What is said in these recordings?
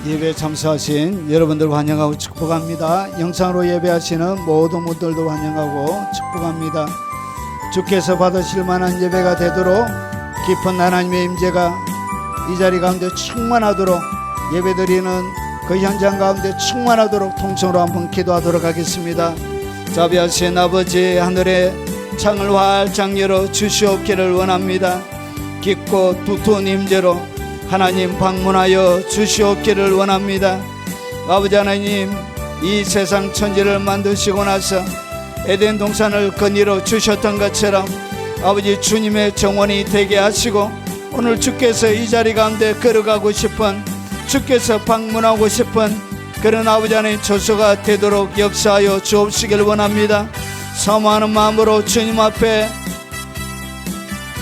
예배에 참석하신 여러분들 환영하고 축복합니다. 영상으로 예배하시는 모든 분들도 환영하고 축복합니다. 주께서 받으실 만한 예배가 되도록 깊은 하나님의 임재가 이 자리 가운데 충만하도록, 예배드리는 그 현장 가운데 충만하도록 통성으로 한번 기도하도록 하겠습니다. 자비하신 아버지, 하늘의 창을 활짝 열어 주시옵기를 원합니다. 깊고 두터운 임재로 하나님 방문하여 주시옵기를 원합니다. 아버지 하나님, 이 세상 천지를 만드시고 나서 에덴 동산을 건의로 주셨던 것처럼 아버지 주님의 정원이 되게 하시고, 오늘 주께서 이 자리 가운데 걸어가고 싶은, 주께서 방문하고 싶은 그런 아버지 하나님 처소가 되도록 역사하여 주옵시길 원합니다. 사모하는 마음으로 주님 앞에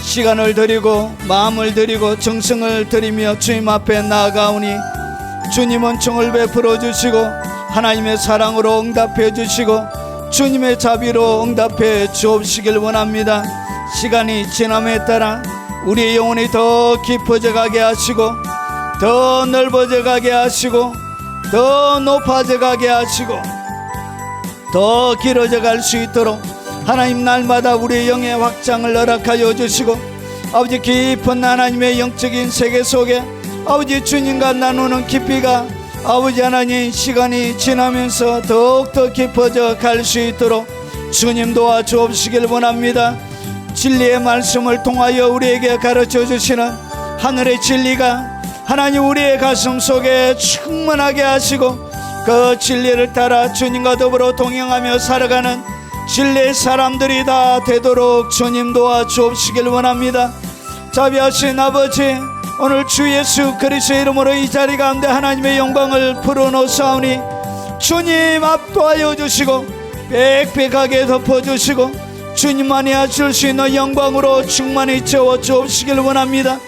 시간을 드리고 마음을 드리고 정성을 드리며 주님 앞에 나아가오니, 주님은 총을 베풀어 주시고 하나님의 사랑으로 응답해 주시고 주님의 자비로 응답해 주옵시길 원합니다. 시간이 지남에 따라 우리의 영혼이 더 깊어져 가게 하시고, 더 넓어져 가게 하시고, 더 높아져 가게 하시고, 더 길어져 갈 수 있도록 하나님 날마다 우리의 영의 확장을 허락하여 주시고, 아버지 깊은 하나님의 영적인 세계 속에 아버지 주님과 나누는 깊이가 아버지 하나님 시간이 지나면서 더욱더 깊어져 갈 수 있도록 주님 도와주옵시길 원합니다. 진리의 말씀을 통하여 우리에게 가르쳐 주시는 하늘의 진리가 하나님 우리의 가슴 속에 충만하게 하시고, 그 진리를 따라 주님과 더불어 동행하며 살아가는 진리의 사람들이 다 되도록 주님 도와주옵시길 원합니다. 자비하신 아버지, 오늘 주 예수 그리스도의 이름으로 이 자리 가운데 하나님의 영광을 풀어놓사오니 주님 압도하여 주시고 빽빽하게 덮어주시고 주님만이 하실 수 있는 영광으로 충만히 채워 주옵시길 원합니다.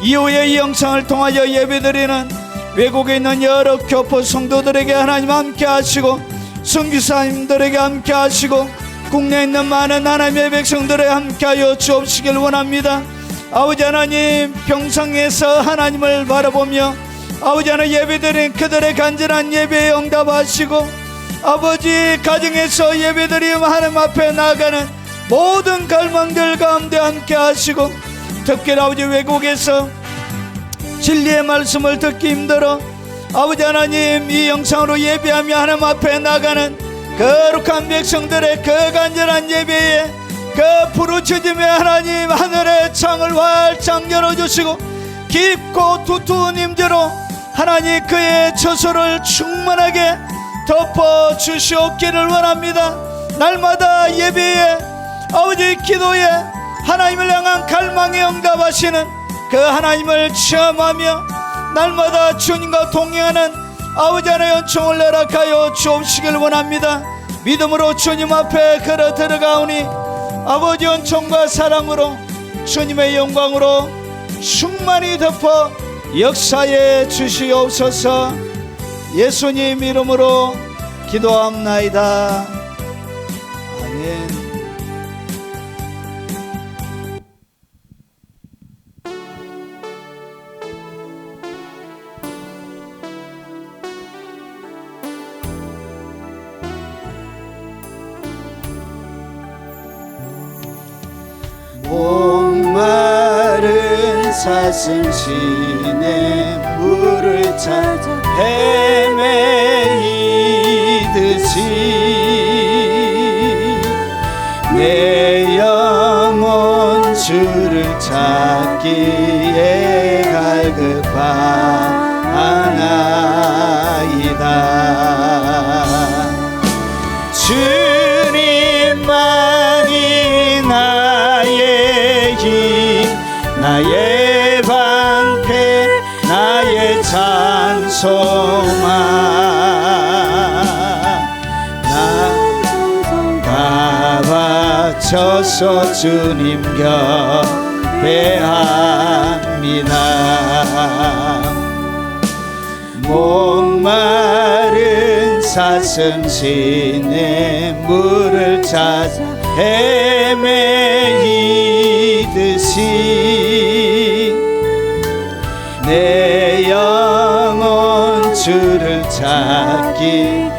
이후에 이 영상을 통하여 예배드리는 외국에 있는 여러 교포 성도들에게 하나님 함께 하시고, 선교사님들에게 함께 하시고, 국내에 있는 많은 하나님의 백성들에게 함께 하여 주옵시길 원합니다. 아버지 하나님, 평상에서 하나님을 바라보며 아버지 하나님 예배드린 그들의 간절한 예배에 응답하시고, 아버지 가정에서 예배드리며 하나님 앞에 나아가는 모든 갈망들 가운데 함께 하시고, 특별히 아버지 외국에서 진리의 말씀을 듣기 힘들어 아버지 하나님 이 영상으로 예배하며 하나님 앞에 나가는 거룩한 백성들의 그 간절한 예배에 그 부르짖음에 하나님 하늘의 창을 활짝 열어주시고 깊고 두터운 임재로 하나님 그의 처소를 충만하게 덮어주시옵기를 원합니다. 날마다 예배에 아버지 기도에 하나님을 향한 갈망에 응답하시는 그 하나님을 체험하며 날마다 주님과 동행하는 아버지 하나님의 은총을 허락하여 주옵시길 원합니다. 믿음으로 주님 앞에 걸어 들어가오니 아버지 은총과 사랑으로 주님의 영광으로 충만히 덮어 역사해 주시옵소서. 예수님 이름으로 기도합나이다. 아멘. 목마른 사슴신의 물을 찾아 헤매이듯이 내 영혼 주를 찾기에 갈급하나이다. 주님만이 나의 힘, 나의 방패, 나의 찬송아. 나 바쳐서 주님 경배합니다. 목마른 사슴신의 물을 찾아 헤매이듯이 내 영혼 주 주를 찾기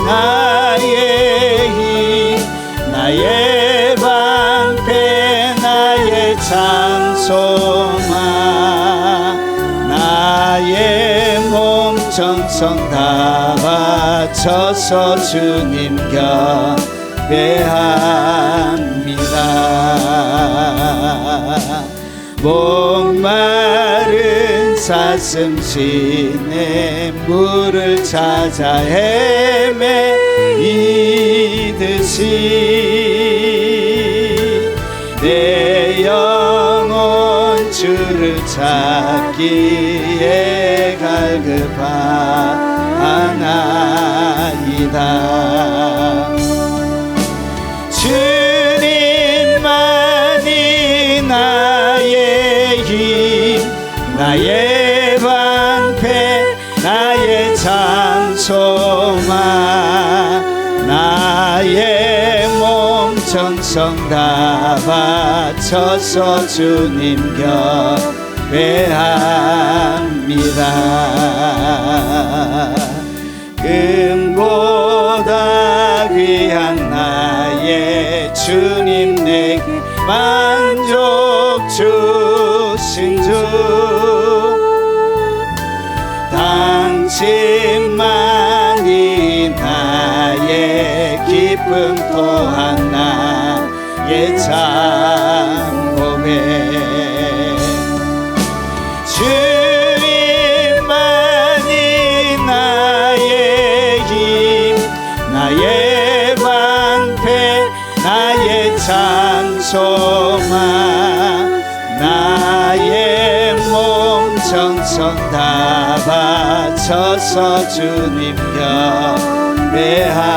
나의 힘 나의 방패 나의 찬송아 나의 몸 정성 다 바쳐서 주님 경배합니다. 목마른 사슴 시내 물을 찾아 헤매이듯이 내 영혼 주를 찾기에 갈급하나이다. 주님만이 나의 힘 나의 방패 나의 찬송아 나의 몸 정성 다 바쳐서 주님 경배합니다. 금보다 귀한 나의 주님 내게 만족 주신 주 당신만이 나의 기쁨 또한 나의 참 고백 주님만이 나의 힘 나의 방패 나의 찬송아 나의 몸 정성 다 바쳐서 주님 경배합니다.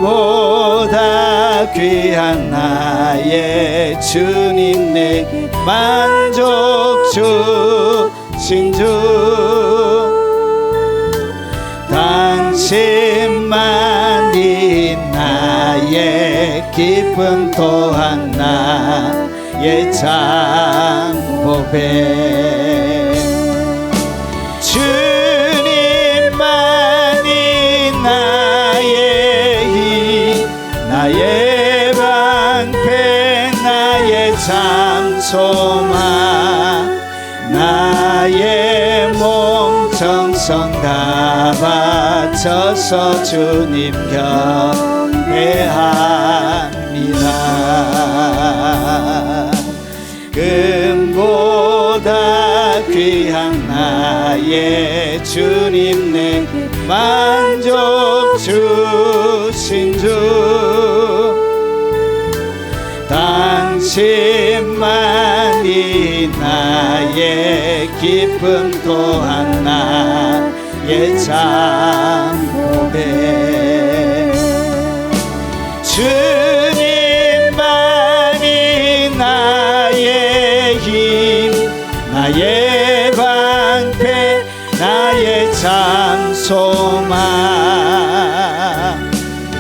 금보다 귀한 나의 주님 내게 만족 주신 주 당신만이 나의 기쁨 또한 나의 참 고백 주님만이 나의 힘 나의 방패 나의 참 소망 나의 몸 정성 다 바쳐서 주님 경배합니다. 금보다 귀한 나의 주님 내게 만족 주신 주 당신만이 나의 기쁨 또한 나의 참 고백 주님만이 나의 힘 나의 방패 나의 참 소망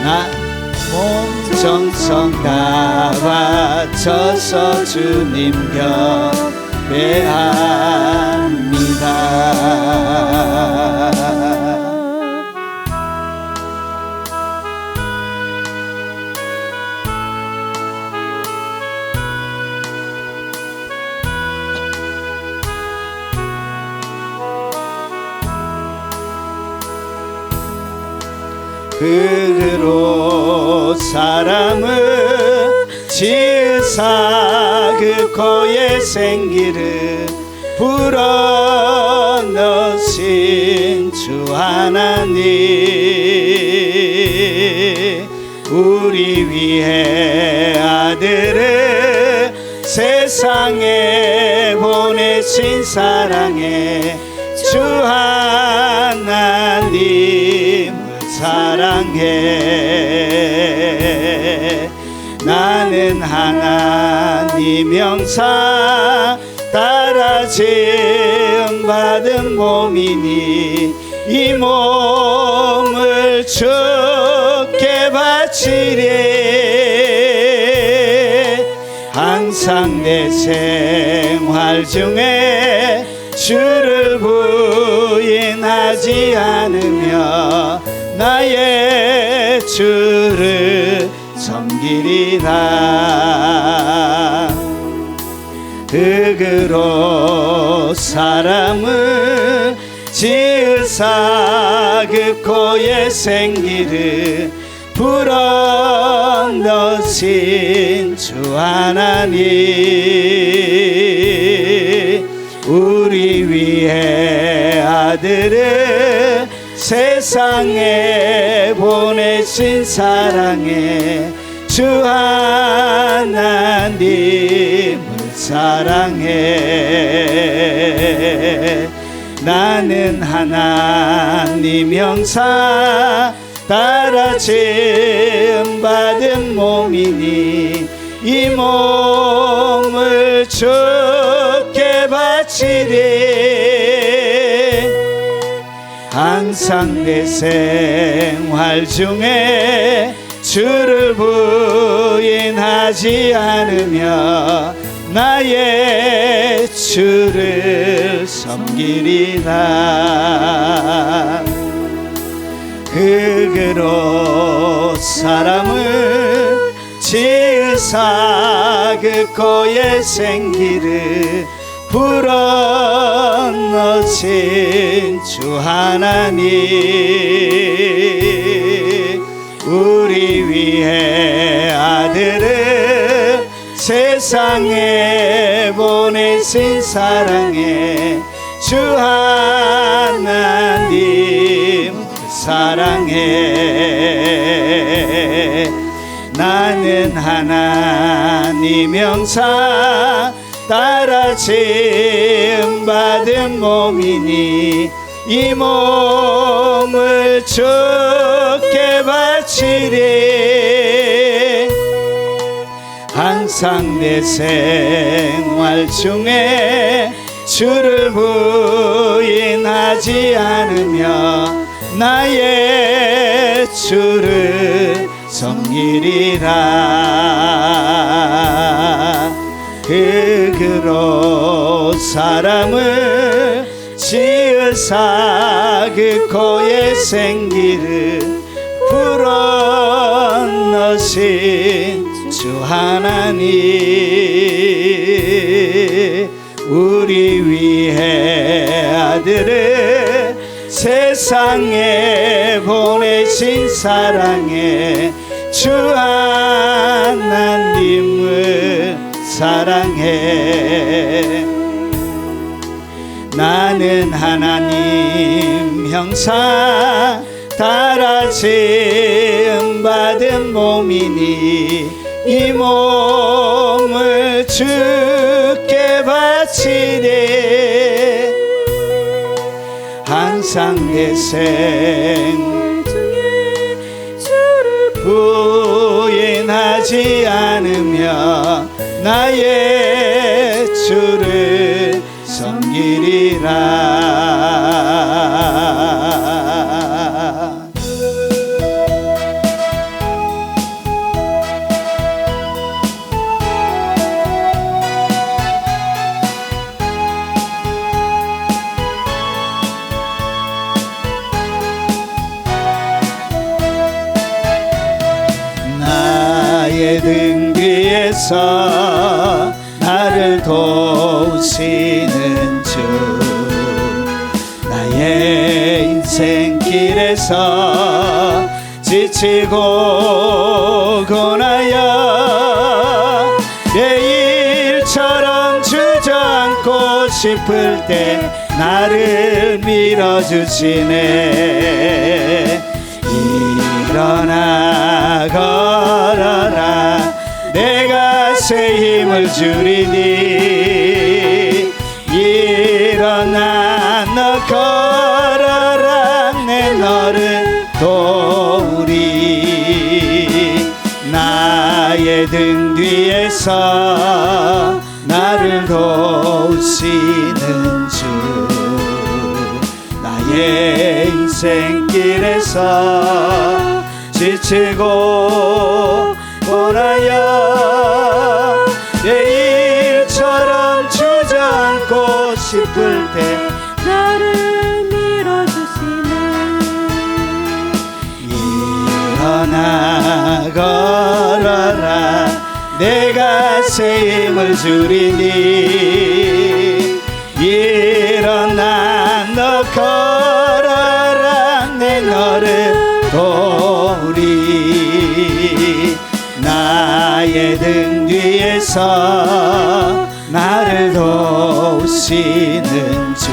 나 몸 정성 다 바쳐서 주님 경배합니다. 그로 사람을 지으사 그 코에 생기를 불어넣으신 주 하나님 우리 위해 아들을 세상에 보내신 사랑의 주 하나님 사랑해 나는 하나님 형상 따라 지음받은 받은 몸이니 이 몸을 주께 바치리. 항상 내 생활 중에 주를 부인하지 않으며 나의 주를 섬기리라. 흙으로 사람을 지으사 그 코에 생기를 불어넣으신 주 하나님, 우리 위해 아들을 세상에 보내신 사랑해 주 하나님을 사랑해. 나는 하나님 형상 따라 지음 받은 몸이니 이 몸을 주께 바치리. 항상 내 생활 중에 주를 부인하지 않으며 나의 주를 섬기리라. 흙으로 사람을 지으사 그 코에 생기를 불어넣으신 주 하나님, 우리 위해 아들을 세상에 보내신 사랑해 주 하나님 사랑해. 나는 하나님 형상 따라 지음 받은 몸이니 이 몸을 주께 바치리. 항상 내 생활 중에 주를 부인하지 않으며 나의 주를 섬기리라. 흙으로 사람을 지으사 그 코에 생기를 불어넣으신 주 하나님, 우리 위해 아들을 세상에 보내신 사랑해 주 하나님을 사랑해. 나는 하나님 형상 따라 지음 받은 몸이니 이 몸을 주께 바치리. 항상 내 생활 중에 주를 부인하지 않으며 나의 주를 섬기리라. 나의 등 뒤에서 나를 도우시는 주, 나의 인생길에서 지치고 고나여 내일처럼 주저앉고 싶을 때 나를 밀어주시네. 일어나 걸어라, 내가 새 힘을 주리니. 일어나 너 걸어라, 내 너를 도우리. 나의 등 뒤에서 나를 도우시는 주, 내 인생길에서 지치고 고나여 내일처럼 주저앉고 싶을 때 나를 밀어주시네. 일어나 걸어라 내가 새 힘을 주리니 일어나 너 걸어라 내 너를 도우리 나의 등 뒤에서 나를 도우시는 주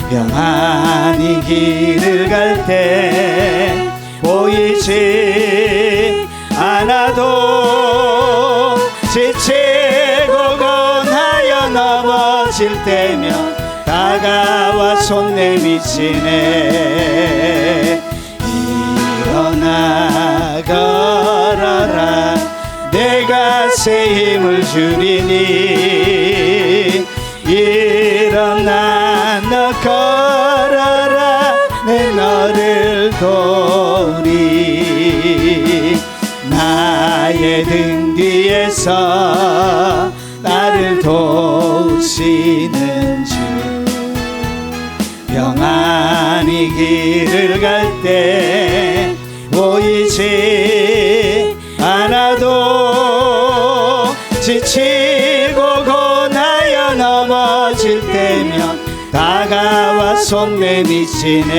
평안히 길을 갈 때 보이지 않아도 지치고 권하여 넘어질 때면 다가와 손 내미치네. 일어나 걸어라 내가 새 힘을 주리니 일어나 너 걸어라 내 너를 도우리 나의 등 뒤에서 나를 도우시는 주 평안히 길을 갈 때 보이지 않아도 지치고 고나여 넘어질 때면 다가와 손 내미치네.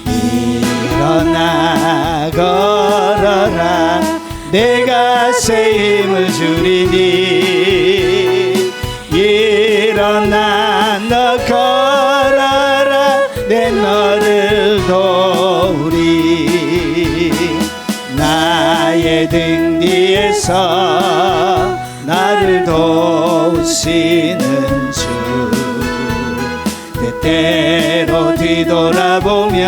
일어나 걸어라 내가 새 힘을 주리니 일어나 너 걸어라 내 너를 도우리 나의 등 뒤에서 나를 도우시는 주 때때로 뒤돌아보면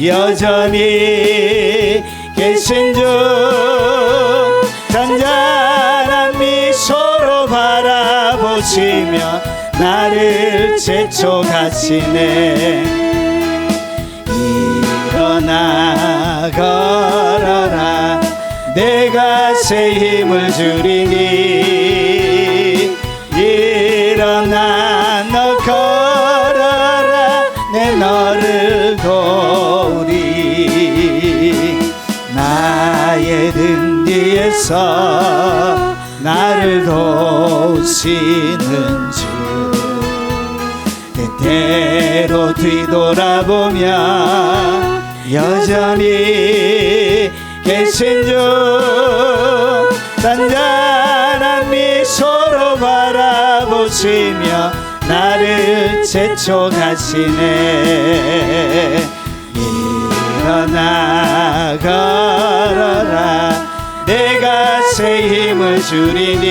여전히 계신 주 잔잔한 미소로 바라보시며 나를 재촉하시네. 일어나 걸어라 내가 새 힘을 주리니 일어나 너 걸어라 내 너를 도우리 나의 등 뒤에서 나를 도우시는 주 때때로 뒤돌아보면 여전히 계신 주 잔잔한 미소로 바라보시며 나를 재촉하시네. 일어나 걸어라 내가 새 힘을 주리니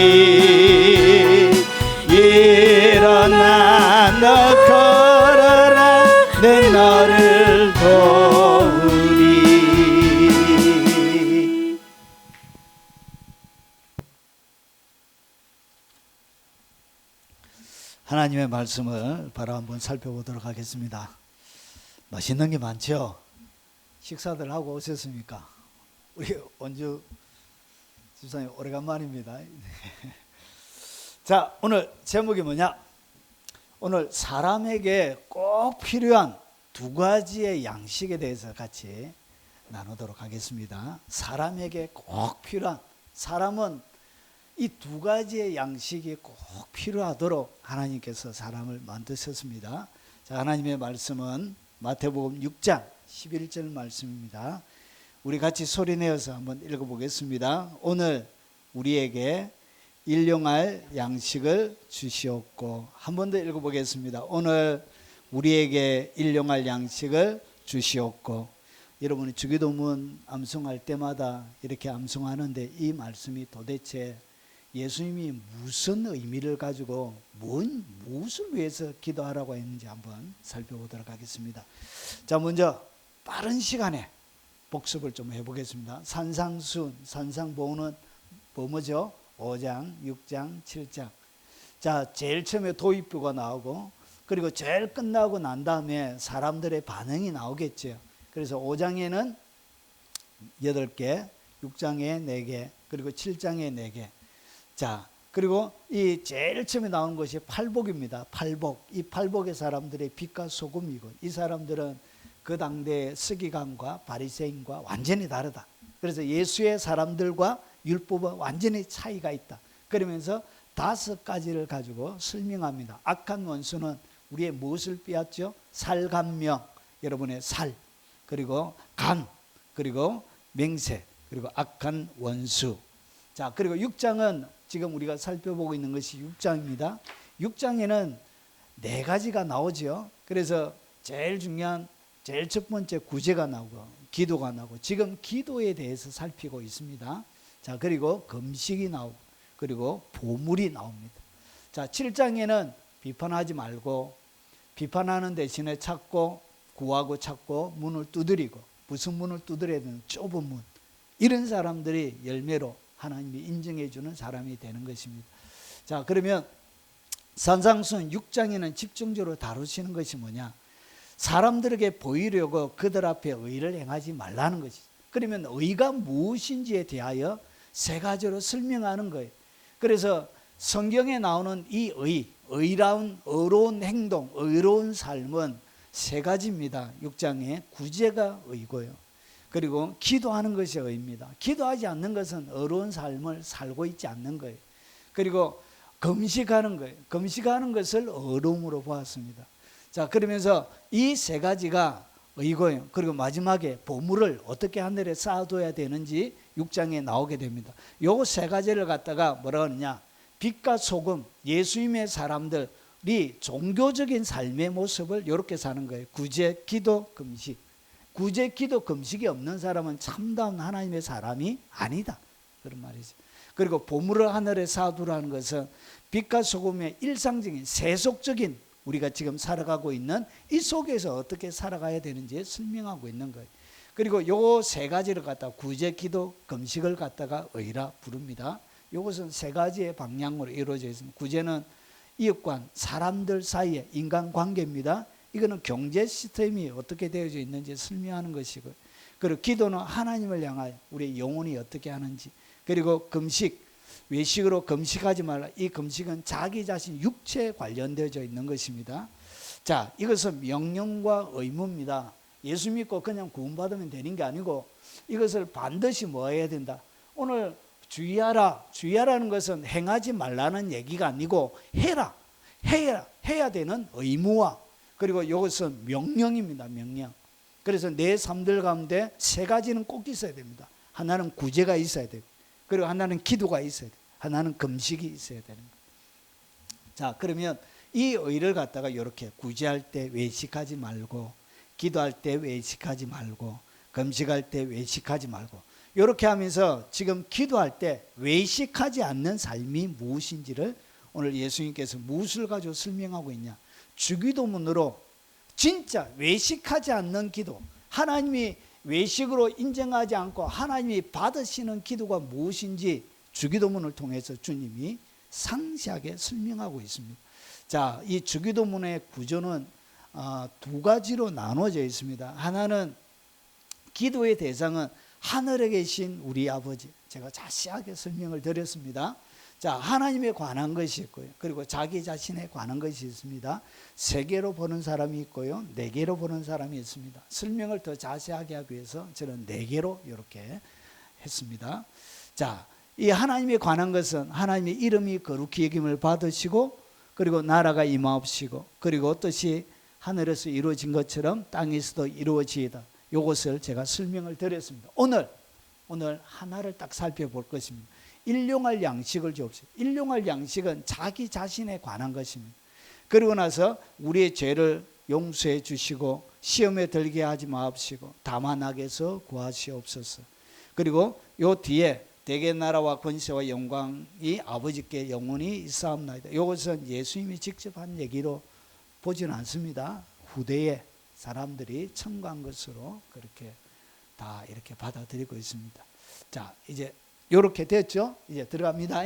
일어나 너 걸어라 내 너를 도우리. 하나님의 말씀을 바로 한번 살펴보도록 하겠습니다. 맛있는 게 많죠? 식사들 하고 오셨습니까? 우리 원주 집사님 오래간만입니다. 자, 오늘 제목이 뭐냐? 오늘 사람에게 꼭 필요한 두 가지의 양식에 대해서 같이 나누도록 하겠습니다. 사람에게 꼭 필요한, 사람은 이 두 가지의 양식이 꼭 필요하도록 하나님께서 사람을 만드셨습니다. 자, 하나님의 말씀은 마태복음 6장 11절 말씀입니다. 우리 같이 소리내어서 한번 읽어보겠습니다. 오늘 우리에게 일용할 양식을 주시옵고. 한 번 더 읽어보겠습니다. 오늘 우리에게 일용할 양식을 주시옵고. 여러분이 주기도문 암송할 때마다 이렇게 암송하는데 이 말씀이 도대체 예수님이 무슨 의미를 가지고 무엇을 위해서 기도하라고 했는지 한번 살펴보도록 하겠습니다. 자, 먼저 빠른 시간에 복습을 좀 해보겠습니다. 산상순, 산상보훈은 뭐죠? 5장, 6장, 7장. 자, 제일 처음에 도입부가 나오고, 그리고 제일 끝나고 난 다음에 사람들의 반응이 나오겠죠. 그래서 5장에는 8개, 6장에 4개, 그리고 7장에 4개. 자, 그리고 이 제일 처음에 나오는 것이 팔복입니다. 팔복. 이 팔복의 사람들의 빛과 소금이고, 이 사람들은 그 당대의 서기관과 바리새인과 완전히 다르다. 그래서 예수의 사람들과 율법은 완전히 차이가 있다. 그러면서 5가지를 가지고 설명합니다. 악한 원수는 우리의 무엇을 빼앗죠? 살감명, 여러분의 살, 그리고 간, 그리고 맹세, 그리고 악한 원수. 자, 그리고 6장은 지금 우리가 살펴보고 있는 것이 6장입니다. 6장에는 4가지가 나오죠. 그래서 제일 중요한 제일 첫 번째 구제가 나오고, 기도가 나오고, 지금 기도에 대해서 살피고 있습니다. 자, 그리고 금식이 나오고, 그리고 보물이 나옵니다. 자, 7장에는 비판하지 말고, 비판하는 대신에 찾고, 구하고 찾고, 문을 두드리고, 무슨 문을 두드려야 되는 좁은 문, 이런 사람들이 열매로 하나님이 인정해 주는 사람이 되는 것입니다. 자, 그러면 산상수훈 6장에는 집중적으로 다루시는 것이 뭐냐? 사람들에게 보이려고 그들 앞에 의를 행하지 말라는 것이죠. 그러면 의가 무엇인지에 대하여 3가지로 설명하는 거예요. 그래서 성경에 나오는 이 의로운 행동, 의로운 삶은 3가지입니다. 6장에 구제가 의고요. 그리고 기도하는 것이 의입니다. 기도하지 않는 것은 의로운 삶을 살고 있지 않는 거예요. 그리고 금식하는 거예요. 금식하는 것을 의로움으로 보았습니다. 자, 그러면서 이 3가지가 의고요. 그리고 마지막에 보물을 어떻게 하늘에 쌓아둬야 되는지 6장에 나오게 됩니다. 요 3가지를 갖다가 뭐라 하느냐? 빛과 소금, 예수님의 사람들이 종교적인 삶의 모습을 이렇게 사는 거예요. 구제, 기도, 금식. 구제, 기도, 금식이 없는 사람은 참다운 하나님의 사람이 아니다, 그런 말이죠. 그리고 보물을 하늘에 쌓아두라는 것은 빛과 소금의 일상적인 세속적인 우리가 지금 살아가고 있는 이 속에서 어떻게 살아가야 되는지 설명하고 있는 거예요. 그리고 요 3가지를 갖다가 구제, 기도, 금식을 갖다가 의라 부릅니다. 이것은 3가지의 방향으로 이루어져 있습니다. 구제는 이웃간 사람들 사이의 인간관계입니다. 이거는 경제 시스템이 어떻게 되어져 있는지 설명하는 것이고요. 그리고 기도는 하나님을 향하여 우리의 영혼이 어떻게 하는지. 그리고 금식, 외식으로 금식하지 말라. 이 금식은 자기 자신 육체에 관련되어져 있는 것입니다. 자, 이것은 명령과 의무입니다. 예수 믿고 그냥 구원받으면 되는 게 아니고 이것을 반드시 뭐 해야 된다. 오늘 주의하라는 것은 행하지 말라는 얘기가 아니고 해야 되는 의무와, 그리고 이것은 명령입니다. 명령. 그래서 내 삶들 가운데 3가지는 꼭 있어야 됩니다. 하나는 구제가 있어야 되고, 그리고 하나는 기도가 있어야 되고, 하나는 금식이 있어야 되는 거예요. 자, 그러면 이 의를 갖다가 이렇게 구제할 때 외식하지 말고, 기도할 때 외식하지 말고, 금식할 때 외식하지 말고, 이렇게 하면서 지금 기도할 때 외식하지 않는 삶이 무엇인지를 오늘 예수님께서 무엇을 가지고 설명하고 있냐? 주기도문으로 진짜 외식하지 않는 기도, 하나님이 외식으로 인정하지 않고 하나님이 받으시는 기도가 무엇인지 주기도문을 통해서 주님이 상세하게 설명하고 있습니다. 자, 이 주기도문의 구조는 2가지로 나눠져 있습니다. 하나는 기도의 대상은 하늘에 계신 우리 아버지, 제가 자세하게 설명을 드렸습니다. 자, 하나님에 관한 것이 있고요. 그리고 자기 자신에 관한 것이 있습니다. 3개로 보는 사람이 있고요. 4개로 보는 사람이 있습니다. 설명을 더 자세하게 하기 위해서 저는 4개로 이렇게 했습니다. 자, 이 하나님에 관한 것은 하나님의 이름이 거룩히 여김을 받으시고, 그리고 나라가 임하옵시고, 그리고 뜻이 하늘에서 이루어진 것처럼 땅에서도 이루어지이다. 이것을 제가 설명을 드렸습니다. 오늘 하나를 딱 살펴볼 것입니다. 일용할 양식을 주옵시고. 일용할 양식은 자기 자신에 관한 것입니다. 그리고 나서 우리의 죄를 용서해 주시고 시험에 들게 하지 마옵시고 다만 악에서 구하시옵소서. 그리고 요 뒤에 대개 나라와 권세와 영광이 아버지께 영원히 있사옵나이다. 이것은 예수님이 직접 한 얘기로 보지는 않습니다. 후대에 사람들이 첨가한 것으로 그렇게 다 이렇게 받아들이고 있습니다. 자, 이제 이렇게 됐죠? 이제 들어갑니다.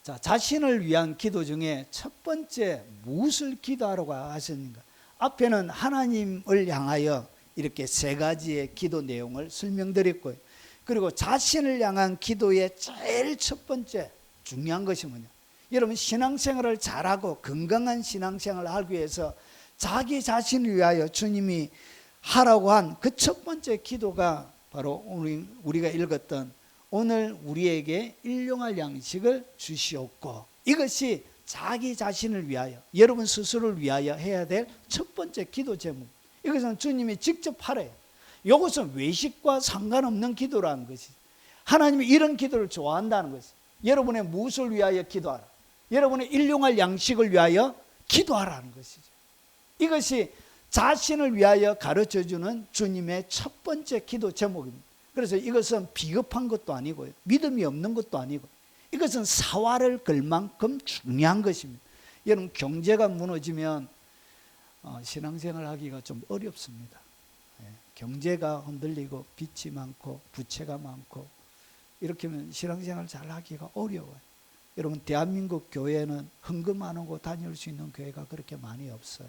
자, 자신을 위한 기도 중에 첫 번째 무엇을 기도하라고 하셨는가? 앞에는 하나님을 향하여 이렇게 세 가지의 기도 내용을 설명드렸고요. 그리고 자신을 향한 기도의 제일 첫 번째 중요한 것이 뭐냐? 여러분, 신앙생활을 잘하고 건강한 신앙생활을 하기 위해서 자기 자신을 위하여 주님이 하라고 한 그 첫 번째 기도가 바로 우리가 읽었던 오늘 우리에게 일용할 양식을 주시옵고, 이것이 자기 자신을 위하여, 여러분 스스로를 위하여 해야 될 첫 번째 기도 제목. 이것은 주님이 직접 하래요. 이것은 외식과 상관없는 기도라는 것이죠. 하나님이 이런 기도를 좋아한다는 것이죠. 여러분의 무엇을 위하여 기도하라? 여러분의 일용할 양식을 위하여 기도하라는 것이죠. 이것이 자신을 위하여 가르쳐주는 주님의 첫 번째 기도 제목입니다. 그래서 이것은 비겁한 것도 아니고요, 믿음이 없는 것도 아니고, 이것은 사활을 걸 만큼 중요한 것입니다. 여러분, 경제가 무너지면 신앙생활 하기가 좀 어렵습니다. 경제가 흔들리고 빚이 많고 부채가 많고 이렇게 하면 신앙생활 잘 하기가 어려워요. 여러분, 대한민국 교회는 헌금 안 하고 다닐 수 있는 교회가 그렇게 많이 없어요.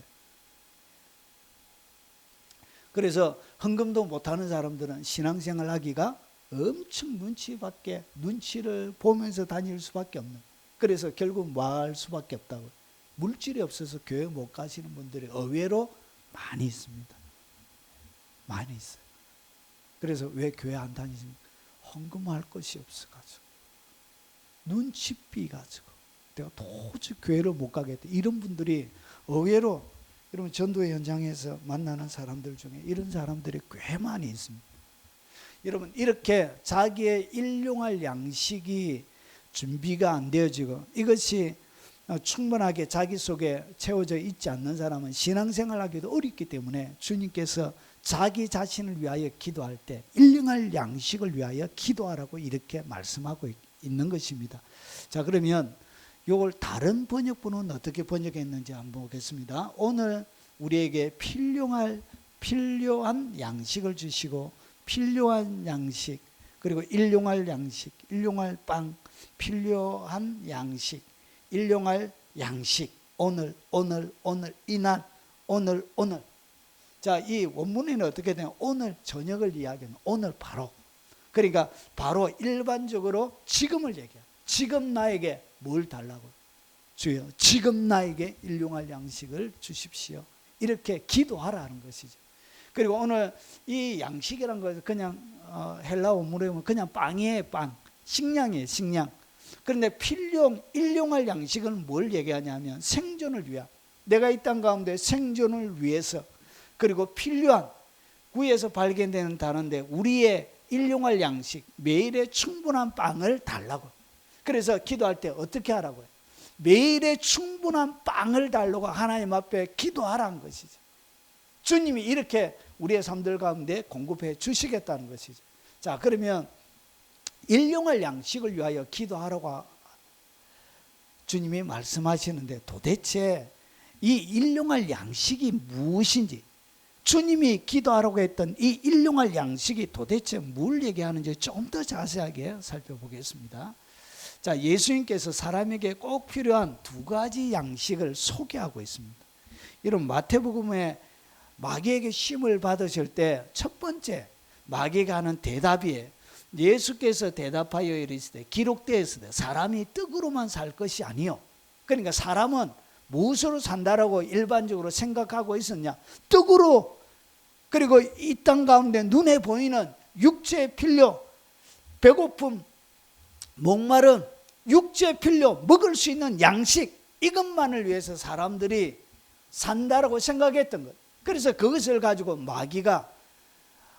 그래서 헌금도 못하는 사람들은 신앙생활 하기가 엄청 눈치를 보면서 다닐 수밖에 없는, 그래서 결국 뭐 할 수밖에 없다고. 물질이 없어서 교회 못 가시는 분들이 의외로 많이 있습니다. 많이 있어요. 그래서 왜 교회 안 다니십니까? 헌금할 것이 없어가지고, 눈치비 가지고 내가 도저히 교회를 못 가겠다, 이런 분들이 의외로, 여러분 전도회 현장에서 만나는 사람들 중에 이런 사람들이 꽤 많이 있습니다. 여러분, 이렇게 자기의 일용할 양식이 준비가 안 되어지고 이것이 충분하게 자기 속에 채워져 있지 않는 사람은 신앙생활하기도 어렵기 때문에 주님께서 자기 자신을 위하여 기도할 때 일용할 양식을 위하여 기도하라고 이렇게 말씀하고 있는 것입니다. 자, 그러면 이걸 다른 번역본은 어떻게 번역했는지 한번 보겠습니다. 오늘 우리에게 필요한 양식을 주시고, 필요한 양식, 그리고 일용할 양식, 일용할 빵, 필요한 양식, 일용할 양식, 오늘, 이날, 오늘. 자, 이 원문에는 어떻게 되냐? 오늘 저녁을 이야기하는, 오늘 바로. 그러니까 바로 일반적으로 지금을 얘기해요. 지금 나에게 뭘 달라고? 주여, 지금 나에게 일용할 양식을 주십시오. 이렇게 기도하라는 것이죠. 그리고 오늘 이 양식이라는 것은 그냥 헬라 원문에 보면 그냥 빵이에요, 빵. 식량이에요, 식량. 그런데 일용할 양식은 뭘 얘기하냐면 생존을 위한, 내가 이 땅 가운데 생존을 위해서, 그리고 필요한, 구에서 발견되는 단어인데 우리의 일용할 양식, 매일의 충분한 빵을 달라고. 그래서 기도할 때 어떻게 하라고요? 매일의 충분한 빵을 달라고 하나님 앞에 기도하라는 것이죠. 주님이 이렇게 우리의 삶들 가운데 공급해 주시겠다는 것이죠. 자, 그러면 일용할 양식을 위하여 기도하라고 주님이 말씀하시는데, 도대체 이 일용할 양식이 무엇인지, 주님이 기도하라고 했던 이 일용할 양식이 도대체 뭘 얘기하는지 좀 더 자세하게 살펴보겠습니다. 자, 예수님께서 사람에게 꼭 필요한 두 가지 양식을 소개하고 있습니다. 여러분, 마태복음에 마귀에게 시험을 받으실 때 첫 번째 마귀가 하는 대답이에요. 예수께서 대답하여 이르시되 기록되어 있으되 사람이 떡으로만 살 것이 아니요. 그러니까 사람은 무엇으로 산다라고 일반적으로 생각하고 있었냐? 떡으로. 그리고 이 땅 가운데 눈에 보이는 육체의 필요, 배고픔, 목마름, 육체의 필요, 먹을 수 있는 양식, 이것만을 위해서 사람들이 산다라고 생각했던 것. 그래서 그것을 가지고 마귀가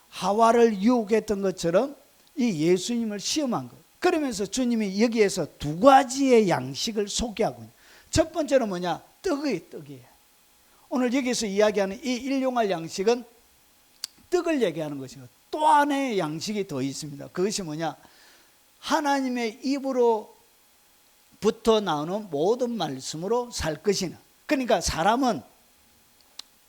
하와를 유혹했던 것처럼 이 예수님을 시험한 것. 그러면서 주님이 여기에서 두 가지의 양식을 소개하고 있는. 첫 번째는 뭐냐? 떡이에요. 오늘 여기서 이야기하는 이 일용할 양식은 떡을 얘기하는 것이고, 또 하나의 양식이 더 있습니다. 그것이 뭐냐? 하나님의 입으로부터 나오는 모든 말씀으로 살 것이나. 그러니까 사람은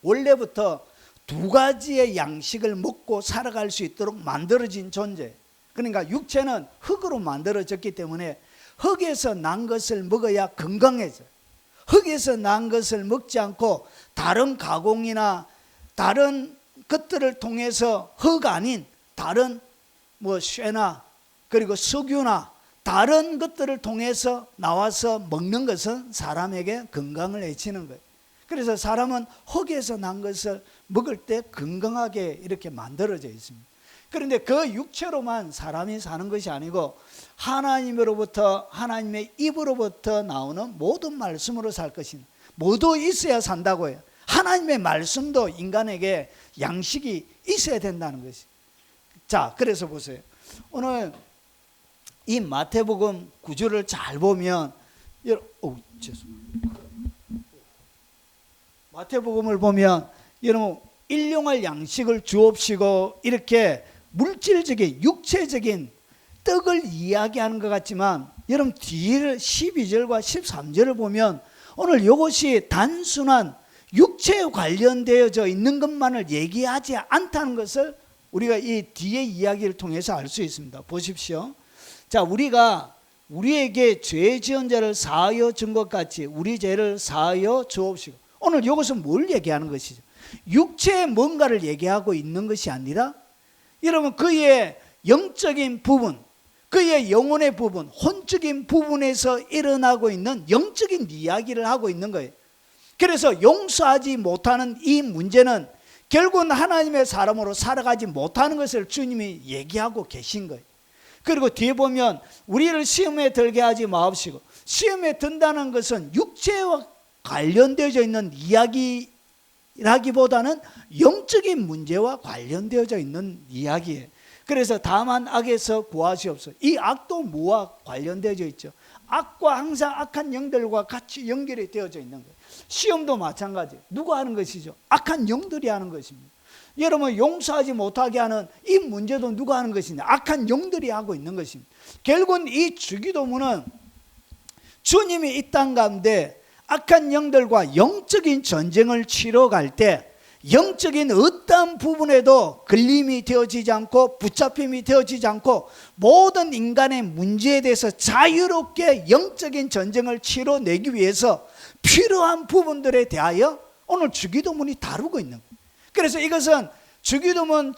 원래부터 두 가지의 양식을 먹고 살아갈 수 있도록 만들어진 존재. 그러니까 육체는 흙으로 만들어졌기 때문에 흙에서 난 것을 먹어야 건강해져요. 흙에서 난 것을 먹지 않고 다른 가공이나 다른 것들을 통해서 흙 아닌 다른 뭐 쇠나 그리고 석유나 다른 것들을 통해서 나와서 먹는 것은 사람에게 건강을 해치는 거예요. 그래서 사람은 흙에서 난 것을 먹을 때 건강하게 이렇게 만들어져 있습니다. 그런데 그 육체로만 사람이 사는 것이 아니고 하나님으로부터, 하나님의 입으로부터 나오는 모든 말씀으로 살 것이니 모두 있어야 산다고 해요. 하나님의 말씀도 인간에게 양식이 있어야 된다는 것이. 자, 그래서 보세요. 오늘 이 마태복음 9절을 잘 보면 마태복음을 보면 여러분 일용할 양식을 주옵시고 이렇게 물질적인 육체적인 떡을 이야기하는 것 같지만 여러분 뒤를 12절과 13절을 보면 오늘 이것이 단순한 육체에 관련되어져 있는 것만을 얘기하지 않다는 것을 우리가 이 뒤의 이야기를 통해서 알 수 있습니다. 보십시오. 자, 우리가 우리에게 죄 지은 자를 사하여 준 것 같이 우리 죄를 사하여 주옵시고. 오늘 이것은 뭘 얘기하는 것이죠? 육체의 뭔가를 얘기하고 있는 것이 아니라 여러분 그의 영적인 부분, 그의 영혼의 부분, 혼적인 부분에서 일어나고 있는 영적인 이야기를 하고 있는 거예요. 그래서 용서하지 못하는 이 문제는 결국은 하나님의 사람으로 살아가지 못하는 것을 주님이 얘기하고 계신 거예요. 그리고 뒤에 보면 우리를 시험에 들게 하지 마옵시고, 시험에 든다는 것은 육체와 관련되어져 있는 이야기라기보다는 영적인 문제와 관련되어져 있는 이야기예요. 그래서 다만 악에서 구하시옵소서. 이 악도 뭐와 관련되어져 있죠? 악과 항상 악한 영들과 같이 연결이 되어져 있는 거예요. 시험도 마찬가지. 누가 하는 것이죠? 악한 영들이 하는 것입니다. 여러분 용서하지 못하게 하는 이 문제도 누가 하는 것이냐? 악한 영들이 하고 있는 것입니다. 결국은 이 주기도문은 주님이 이 땅 가운데 악한 영들과 영적인 전쟁을 치러 갈 때 영적인 어떠한 부분에도 걸림이 되어지지 않고 붙잡힘이 되어지지 않고 모든 인간의 문제에 대해서 자유롭게 영적인 전쟁을 치러내기 위해서 필요한 부분들에 대하여 오늘 주기도문이 다루고 있는 거예요. 그래서 이것은 주기도문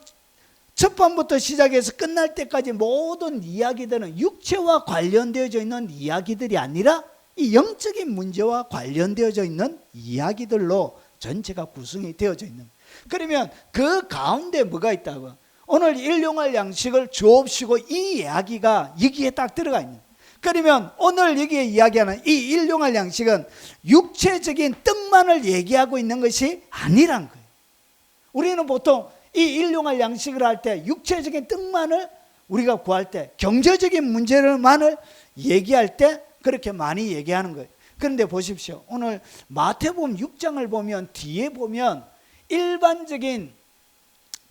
첫 판부터 시작해서 끝날 때까지 모든 이야기들은 육체와 관련되어져 있는 이야기들이 아니라 이 영적인 문제와 관련되어져 있는 이야기들로 전체가 구성이 되어져 있는 거예요. 그러면 그 가운데 뭐가 있다고? 오늘 일용할 양식을 주옵시고 이 이야기가 여기에 딱 들어가 있는 거예요. 그러면 오늘 여기에 이야기하는 이 일용할 양식은 육체적인 떡만을 얘기하고 있는 것이 아니란 거예요. 우리는 보통 이 일용할 양식을 할 때 육체적인 떡만을 우리가 구할 때 경제적인 문제만을 얘기할 때 그렇게 많이 얘기하는 거예요. 그런데 보십시오. 오늘 마태복음 6장을 보면 뒤에 보면 일반적인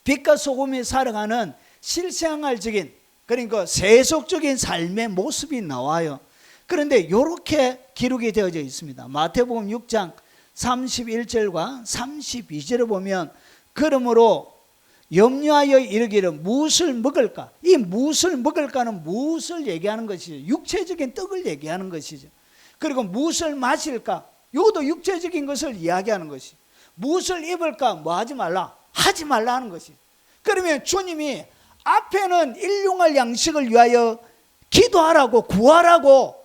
빛과 소금이 살아가는 실생활적인 그러니까 세속적인 삶의 모습이 나와요. 그런데 이렇게 기록이 되어져 있습니다. 마태복음 6장 31절과 32절을 보면 그러므로 염려하여 이르기를 무엇을 먹을까? 이 무엇을 먹을까는 무엇을 얘기하는 것이죠? 육체적인 떡을 얘기하는 것이죠. 그리고 무엇을 마실까? 이것도 육체적인 것을 이야기하는 것이죠. 무엇을 입을까? 뭐 하지 말라? 하지 말라 하는 것이죠. 그러면 주님이 앞에는 일용할 양식을 위하여 기도하라고 구하라고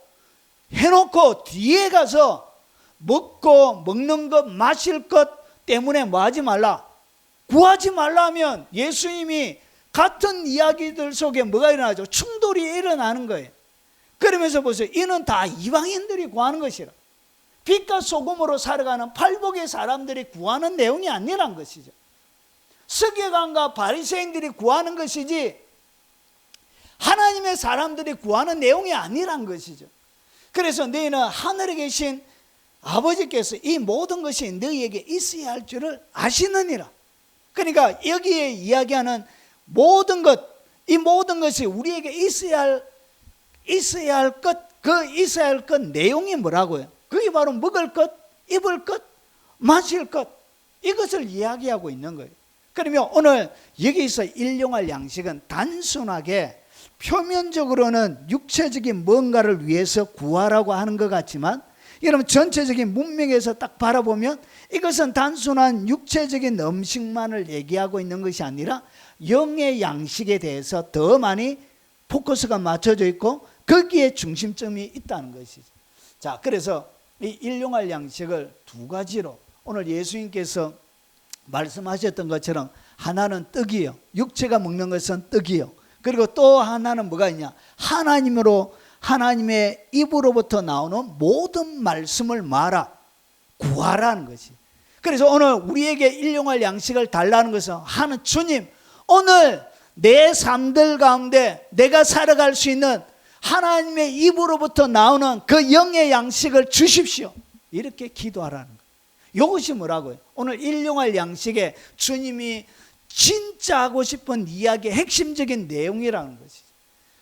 해놓고 뒤에 가서 먹고 먹는 것 마실 것 때문에 뭐 하지 말라? 구하지 말라 하면 예수님이 같은 이야기들 속에 뭐가 일어나죠? 충돌이 일어나는 거예요. 그러면서 보세요. 이는 다 이방인들이 구하는 것이라. 빛과 소금으로 살아가는 팔복의 사람들이 구하는 내용이 아니란 것이죠. 서기관과 바리새인들이 구하는 것이지 하나님의 사람들이 구하는 내용이 아니란 것이죠. 그래서 너희는 하늘에 계신 아버지께서 이 모든 것이 너희에게 있어야 할 줄을 아시느니라. 그러니까 여기에 이야기하는 모든 것, 이 모든 것이 우리에게 있어야 할 것, 그 있어야 할 것 내용이 뭐라고요? 그게 바로 먹을 것, 입을 것, 마실 것, 이것을 이야기하고 있는 거예요. 그러면 오늘 여기서 일용할 양식은 단순하게 표면적으로는 육체적인 뭔가를 위해서 구하라고 하는 것 같지만, 여러분 전체적인 문맥에서 딱 바라보면 이것은 단순한 육체적인 음식만을 얘기하고 있는 것이 아니라 영의 양식에 대해서 더 많이 포커스가 맞춰져 있고 거기에 중심점이 있다는 것이죠. 자, 그래서 이 일용할 양식을 두 가지로 오늘 예수님께서 말씀하셨던 것처럼, 하나는 떡이요, 육체가 먹는 것은 떡이요, 그리고 또 하나는 뭐가 있냐, 하나님의 입으로부터 나오는 모든 말씀을 구하라는 것이. 그래서 오늘 우리에게 일용할 양식을 달라는 것은, 하는 주님, 오늘 내 삶들 가운데 내가 살아갈 수 있는 하나님의 입으로부터 나오는 그 영의 양식을 주십시오, 이렇게 기도하라는 거예요. 이것이 뭐라고요? 오늘 일용할 양식에 주님이 진짜 하고 싶은 이야기의 핵심적인 내용이라는 것이죠.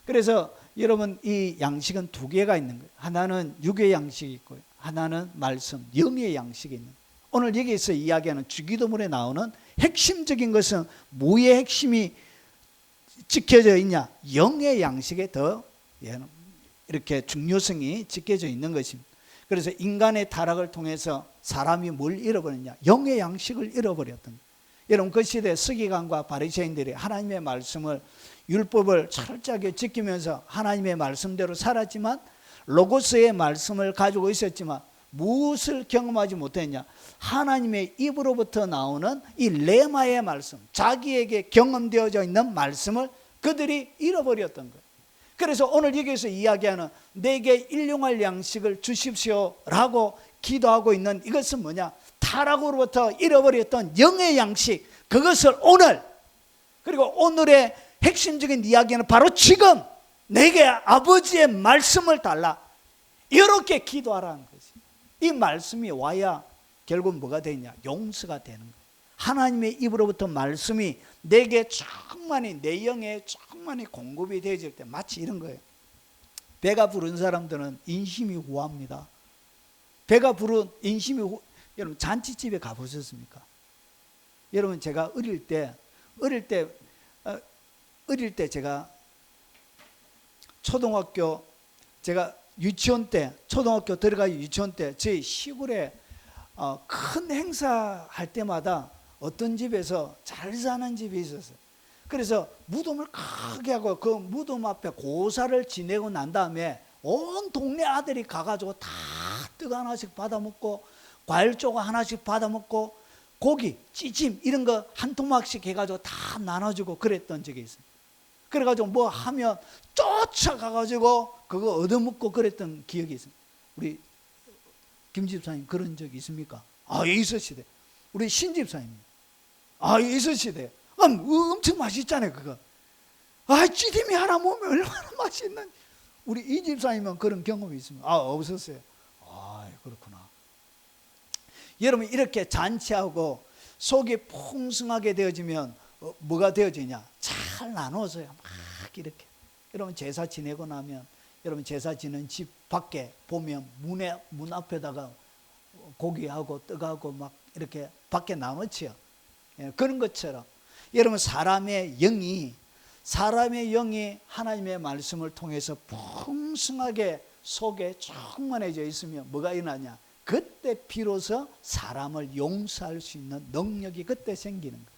그래서 여러분, 이 양식은 두 개가 있는 거예요. 하나는 육의 양식이 있고요, 하나는 말씀, 영의 양식이 있는 거예요. 오늘 여기서 이야기하는 주기도문에 나오는 핵심적인 것은 뭐의 핵심이 찍혀져 있냐? 영의 양식에 더 이렇게 중요성이 찍혀져 있는 것입니다. 그래서 인간의 타락을 통해서 사람이 뭘 잃어버렸냐? 영의 양식을 잃어버렸던 거예요. 여러분, 그 시대 서기관과 바리새인들이 하나님의 말씀을, 율법을 철저하게 지키면서 하나님의 말씀대로 살았지만, 로고스의 말씀을 가지고 있었지만 무엇을 경험하지 못했냐? 하나님의 입으로부터 나오는 이 레마의 말씀, 자기에게 경험되어져 있는 말씀을 그들이 잃어버렸던 거예요. 그래서 오늘 여기서 이야기하는 내게 일용할 양식을 주십시오라고 기도하고 있는 이것은 뭐냐? 타락으로부터 잃어버렸던 영의 양식, 그것을 오늘, 그리고 오늘의 핵심적인 이야기는 바로 지금 내게 아버지의 말씀을 달라, 이렇게 기도하라는 거지. 이 말씀이 와야 결국 뭐가 되냐? 용서가 되는 거예요. 하나님의 입으로부터 말씀이 내게 충만히, 내 영에 충만히 공급이 되어질 때 마치 이런 거예요. 배가 부른 사람들은 인심이 후합니다. 배가 부른 인심이 여러분, 잔치집에 가보셨습니까? 여러분, 제가 어릴 때 제가 초등학교, 제가 유치원 때, 초등학교 들어가기 유치원 때 저희 시골에 큰 행사할 때마다 어떤 집에서 잘 사는 집이 있었어요. 그래서 무덤을 크게 하고 그 무덤 앞에 고사를 지내고 난 다음에 온 동네 아들이 가가지고 다 떡 하나씩 받아먹고 과일 조각 하나씩 받아먹고 고기, 찌짐 이런 거 한 토막씩 해가지고 다 나눠주고 그랬던 적이 있어요. 그래가지고 뭐 하면 쫓아가가지고 그거 얻어먹고 그랬던 기억이 있어요. 우리 김 집사님 그런 적 있습니까? 아, 있으시대. 우리 신 집사님, 아, 있으시대. 엄청 맛있잖아요, 그거. 아, 찌짐이 하나 먹으면 얼마나 맛있는. 우리 이 집사님은 그런 경험이 있습니다. 아, 없었어요. 아, 그렇구나. 여러분, 이렇게 잔치하고 속이 풍성하게 되어지면 뭐가 되어지냐? 잘 나눠서요. 막 이렇게. 여러분, 제사 지내고 나면, 여러분 제사 지는 집 밖에 보면 문 앞에다가 고기하고 떡하고 막 이렇게 밖에 나눠지요. 그런 것처럼 여러분, 사람의 영이 하나님의 말씀을 통해서 풍성하게 속에 충만해져 있으면 뭐가 일어나냐? 그때 비로소 사람을 용서할 수 있는 능력이 그때 생기는 거예요.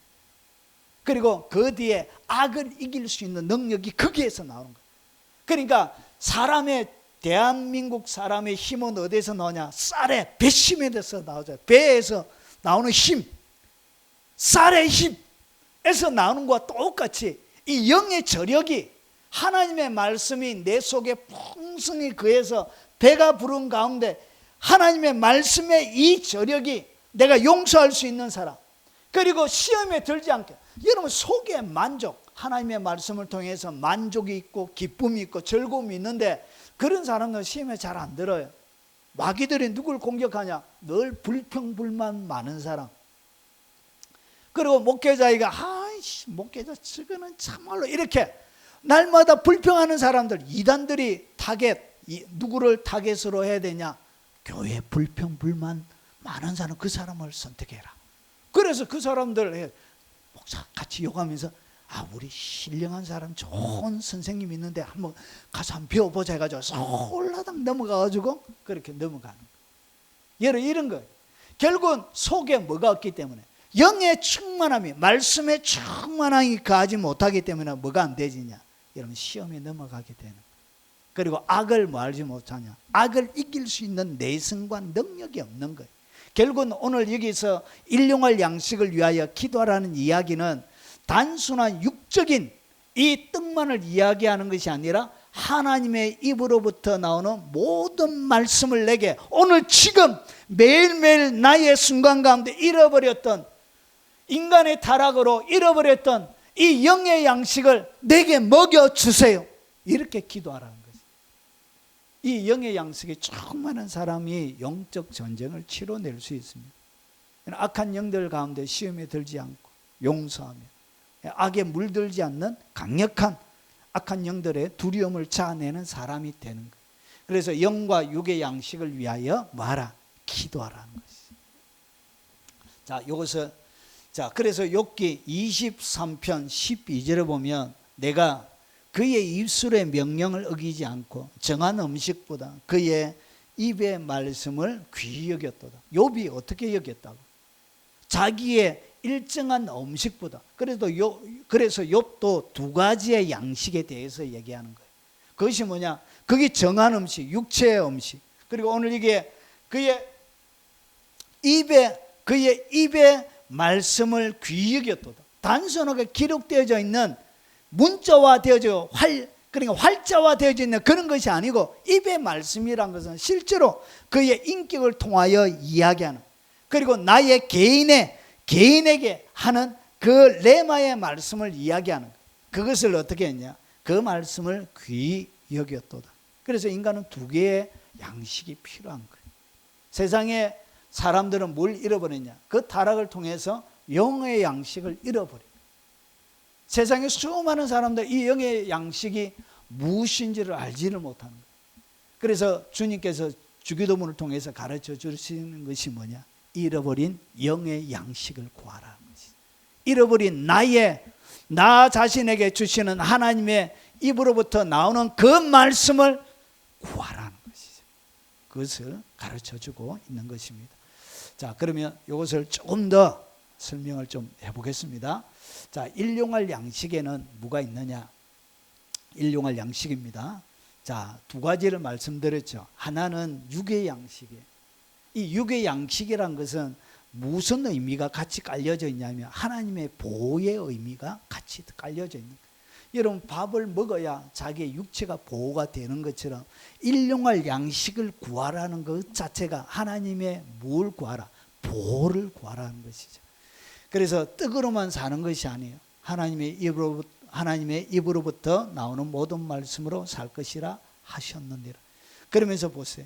그리고 그 뒤에 악을 이길 수 있는 능력이 거기에서 나오는 거예요. 그러니까 대한민국 사람의 힘은 어디서 나오냐? 쌀의 배심에서 나오죠. 배에서 나오는 힘, 쌀의 힘에서 나오는 것과 똑같이 이 영의 저력이, 하나님의 말씀이 내 속에 풍성히 거해서 배가 부른 가운데 하나님의 말씀의 이 저력이 내가 용서할 수 있는 사람, 그리고 시험에 들지 않게, 여러분 속에 만족, 하나님의 말씀을 통해서 만족이 있고 기쁨이 있고 즐거움이 있는데 그런 사람은 시험에 잘 안 들어요. 마귀들이 누굴 공격하냐? 늘 불평불만 많은 사람. 그리고 목회자가 목회자 저거는 참말로 이렇게 날마다 불평하는 사람들, 이단들이 누구를 타겟으로 해야 되냐? 교회 불평불만 많은 사람, 그 사람을 선택해라. 그래서 그 사람들 목사 같이 욕하면서 아, 우리 신령한 사람 좋은 선생님 있는데 한번 가서 한번 배워보자 해가지고 솔라당 넘어가가지고 그렇게 넘어가는 거예요. 예를 이런 거예요. 결국은 속에 뭐가 없기 때문에, 영의 충만함이, 말씀의 충만함이 가지 못하기 때문에 뭐가 안 되지냐, 여러분 시험에 넘어가게 되는 거예요. 그리고 악을 뭐 알지 못하냐, 악을 이길 수 있는 내성과 능력이 없는 거예요. 결국은 오늘 여기서 일용할 양식을 위하여 기도하라는 이야기는 단순한 육적인 이 떡만을 이야기하는 것이 아니라 하나님의 입으로부터 나오는 모든 말씀을 내게 오늘 지금 매일매일 나의 순간 가운데 잃어버렸던, 인간의 타락으로 잃어버렸던 이 영의 양식을 내게 먹여주세요. 이렇게 기도하라는 거죠. 이 영의 양식이 충만한 사람이 영적 전쟁을 치러낼 수 있습니다. 악한 영들 가운데 시험에 들지 않고 용서하며 악에 물들지 않는 강력한 악한 영들의 두려움을 자아내는 사람이 되는 거예요. 그래서 영과 육의 양식을 위하여 뭐하라? 기도하라는 것이죠. 자, 이것을, 자, 그래서 욥기 23편 12절에 보면 내가 그의 입술의 명령을 어기지 않고 정한 음식보다 그의 입의 말씀을 귀히 여겼도다. 욥이 어떻게 여겼다고? 자기의 일정한 음식보다. 그래서 욥도 두 가지의 양식에 대해서 얘기하는 거예요. 그것이 뭐냐? 그게 정한 음식, 육체의 음식. 그리고 오늘 이게 그의 입의 말씀을 귀히 여겼도다. 단순하게 기록되어져 있는 문자화되어져 그러니까 활자화되어져 있는 그런 것이 아니고, 입의 말씀이란 것은 실제로 그의 인격을 통하여 이야기하는, 그리고 나의 개인에게 하는 그 레마의 말씀을 이야기하는 거예요. 그것을 어떻게 했냐? 그 말씀을 귀히 여겼도다. 그래서 인간은 두 개의 양식이 필요한 거예요. 세상에 사람들은 뭘 잃어버렸냐? 그 타락을 통해서 영의 양식을 잃어버려요. 세상에 수많은 사람들 이 영의 양식이 무엇인지를 알지를 못하는 거예요. 그래서 주님께서 주기도문을 통해서 가르쳐 주시는 것이 뭐냐? 잃어버린 영의 양식을 구하라는 것이죠. 잃어버린 나 자신에게 주시는 하나님의 입으로부터 나오는 그 말씀을 구하라는 것이죠. 그것을 가르쳐 주고 있는 것입니다. 자, 그러면 이것을 조금 더 설명을 좀 해보겠습니다. 자, 일용할 양식에는 뭐가 있느냐? 일용할 양식입니다. 자, 두 가지를 말씀드렸죠. 하나는 육의 양식이에요. 이 육의 양식이란 것은 무슨 의미가 같이 깔려져 있냐면 하나님의 보호의 의미가 같이 깔려져 있는 거예요. 여러분, 밥을 먹어야 자기의 육체가 보호가 되는 것처럼 일용할 양식을 구하라는 것 자체가 하나님의 뭘 구하라? 보호를 구하라는 것이죠. 그래서 떡으로만 사는 것이 아니에요. 하나님의 입으로부터 나오는 모든 말씀으로 살 것이라 하셨느니라. 그러면서 보세요.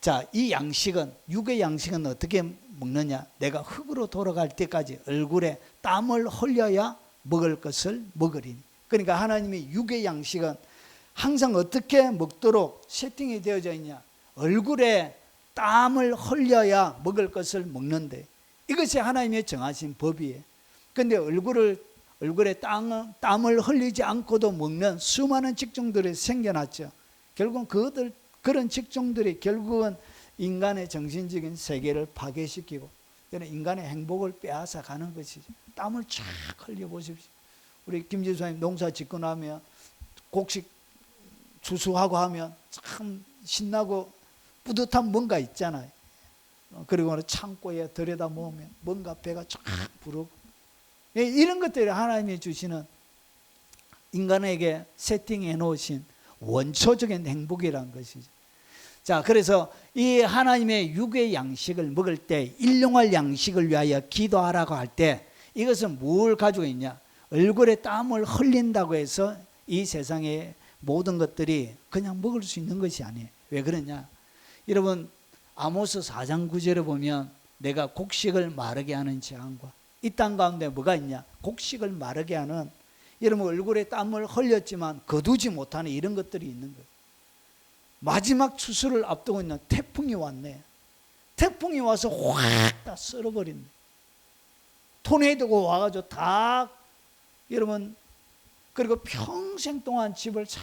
자, 이 양식은, 육의 양식은 어떻게 먹느냐? 내가 흙으로 돌아갈 때까지 얼굴에 땀을 흘려야 먹을 것을 먹으리니. 그러니까 하나님의 육의 양식은 항상 어떻게 먹도록 세팅이 되어져 있냐? 얼굴에 땀을 흘려야 먹을 것을 먹는데, 이것이 하나님의 정하신 법이에요. 그런데 얼굴에 땀을 흘리지 않고도 먹는 수많은 직종들이 생겨났죠. 결국은 그런 직종들이 결국은 인간의 정신적인 세계를 파괴시키고 인간의 행복을 빼앗아 가는 것이죠. 땀을 쫙 흘려보십시오. 우리 김지수님 농사 짓고 나면 곡식 추수하고 하면 참 신나고 뿌듯한 뭔가 있잖아요. 그리고 창고에 들여다 모으면 뭔가 배가 쫙 부르고, 이런 것들이 하나님이 주시는 인간에게 세팅해 놓으신 원초적인 행복이라는 것이죠. 자, 그래서 이 하나님의 육의 양식을 먹을 때, 일용할 양식을 위하여 기도하라고 할 때, 이것은 뭘 가지고 있냐? 얼굴에 땀을 흘린다고 해서 이 세상의 모든 것들이 그냥 먹을 수 있는 것이 아니에요. 왜 그러냐? 여러분, 아모스 4장 9절에 보면 내가 곡식을 마르게 하는 재앙과, 이 땅 가운데 뭐가 있냐? 곡식을 마르게 하는, 여러분 얼굴에 땀을 흘렸지만 거두지 못하는 이런 것들이 있는 거예요. 마지막 추수를 앞두고 있는 태풍이 왔네. 태풍이 와서 확 다 썰어버린네. 토네이도가 와가지고 다 여러분 그리고 평생 동안 집을 잘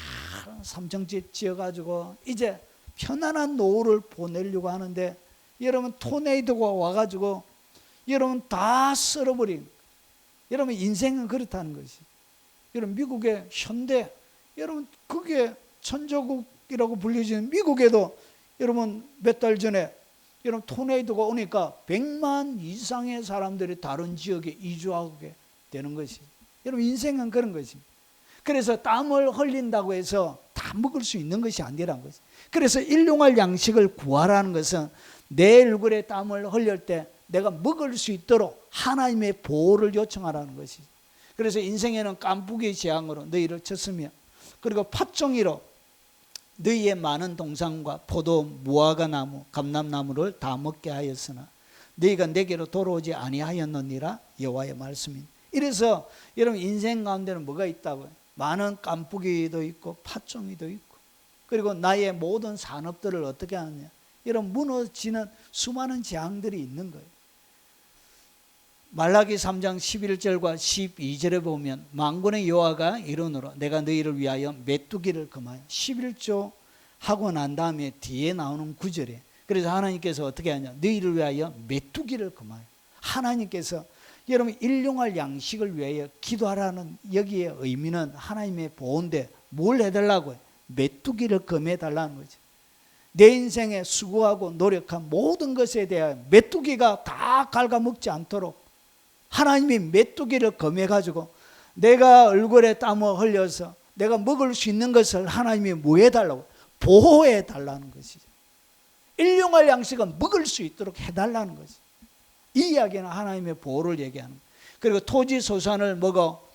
삼층집 지어가지고 이제 편안한 노후를 보내려고 하는데 여러분 토네이도가 와가지고 여러분 다 쓸어버린, 여러분 인생은 그렇다는 것이. 여러분 미국의 현대, 여러분 그게 천조국이라고 불리지는 미국에도 여러분 몇 달 전에 여러분 토네이도가 오니까 100만 이상의 사람들이 다른 지역에 이주하게 되는 것이. 여러분 인생은 그런 것입니다. 그래서 땀을 흘린다고 해서 다 먹을 수 있는 것이 아니라는 것이. 그래서 일용할 양식을 구하라는 것은 내 얼굴에 땀을 흘릴 때 내가 먹을 수 있도록 하나님의 보호를 요청하라는 것이죠. 그래서 인생에는 깐부기 재앙으로 너희를 쳤으며 그리고 팥종이로 너희의 많은 동산과 포도, 무화과 나무, 감람나무를 다 먹게 하였으나 너희가 내게로 돌아오지 아니하였느니라 여호와의 말씀입니다. 이래서 여러분 인생 가운데는 뭐가 있다고요? 많은 깐부기도 있고 팥종이도 있고 그리고 나의 모든 산업들을 어떻게 하느냐? 이런 무너지는 수많은 재앙들이 있는 거예요. 말라기 3장 11절과 12절에 보면 만군의 여호와가 이르노라 내가 너희를 위하여 메뚜기를 금하여 11조 하고 난 다음에 뒤에 나오는 9절에 그래서 하나님께서 어떻게 하냐? 너희를 위하여 메뚜기를 금하여. 하나님께서 여러분 일용할 양식을 위하여 기도하라는 여기에 의미는 하나님의 보호인데 뭘 해달라고요? 메뚜기를 금해달라는 거죠. 내 인생에 수고하고 노력한 모든 것에 대하여 메뚜기가 다 갉아먹지 않도록 하나님이 메뚜기를 금해가지고 내가 얼굴에 땀을 흘려서 내가 먹을 수 있는 것을 하나님이 뭐 해달라고? 보호해달라는 것이죠. 일용할 양식은 먹을 수 있도록 해달라는 거죠. 이 이야기는 하나님의 보호를 얘기하는 거예요. 그리고 토지 소산을 먹어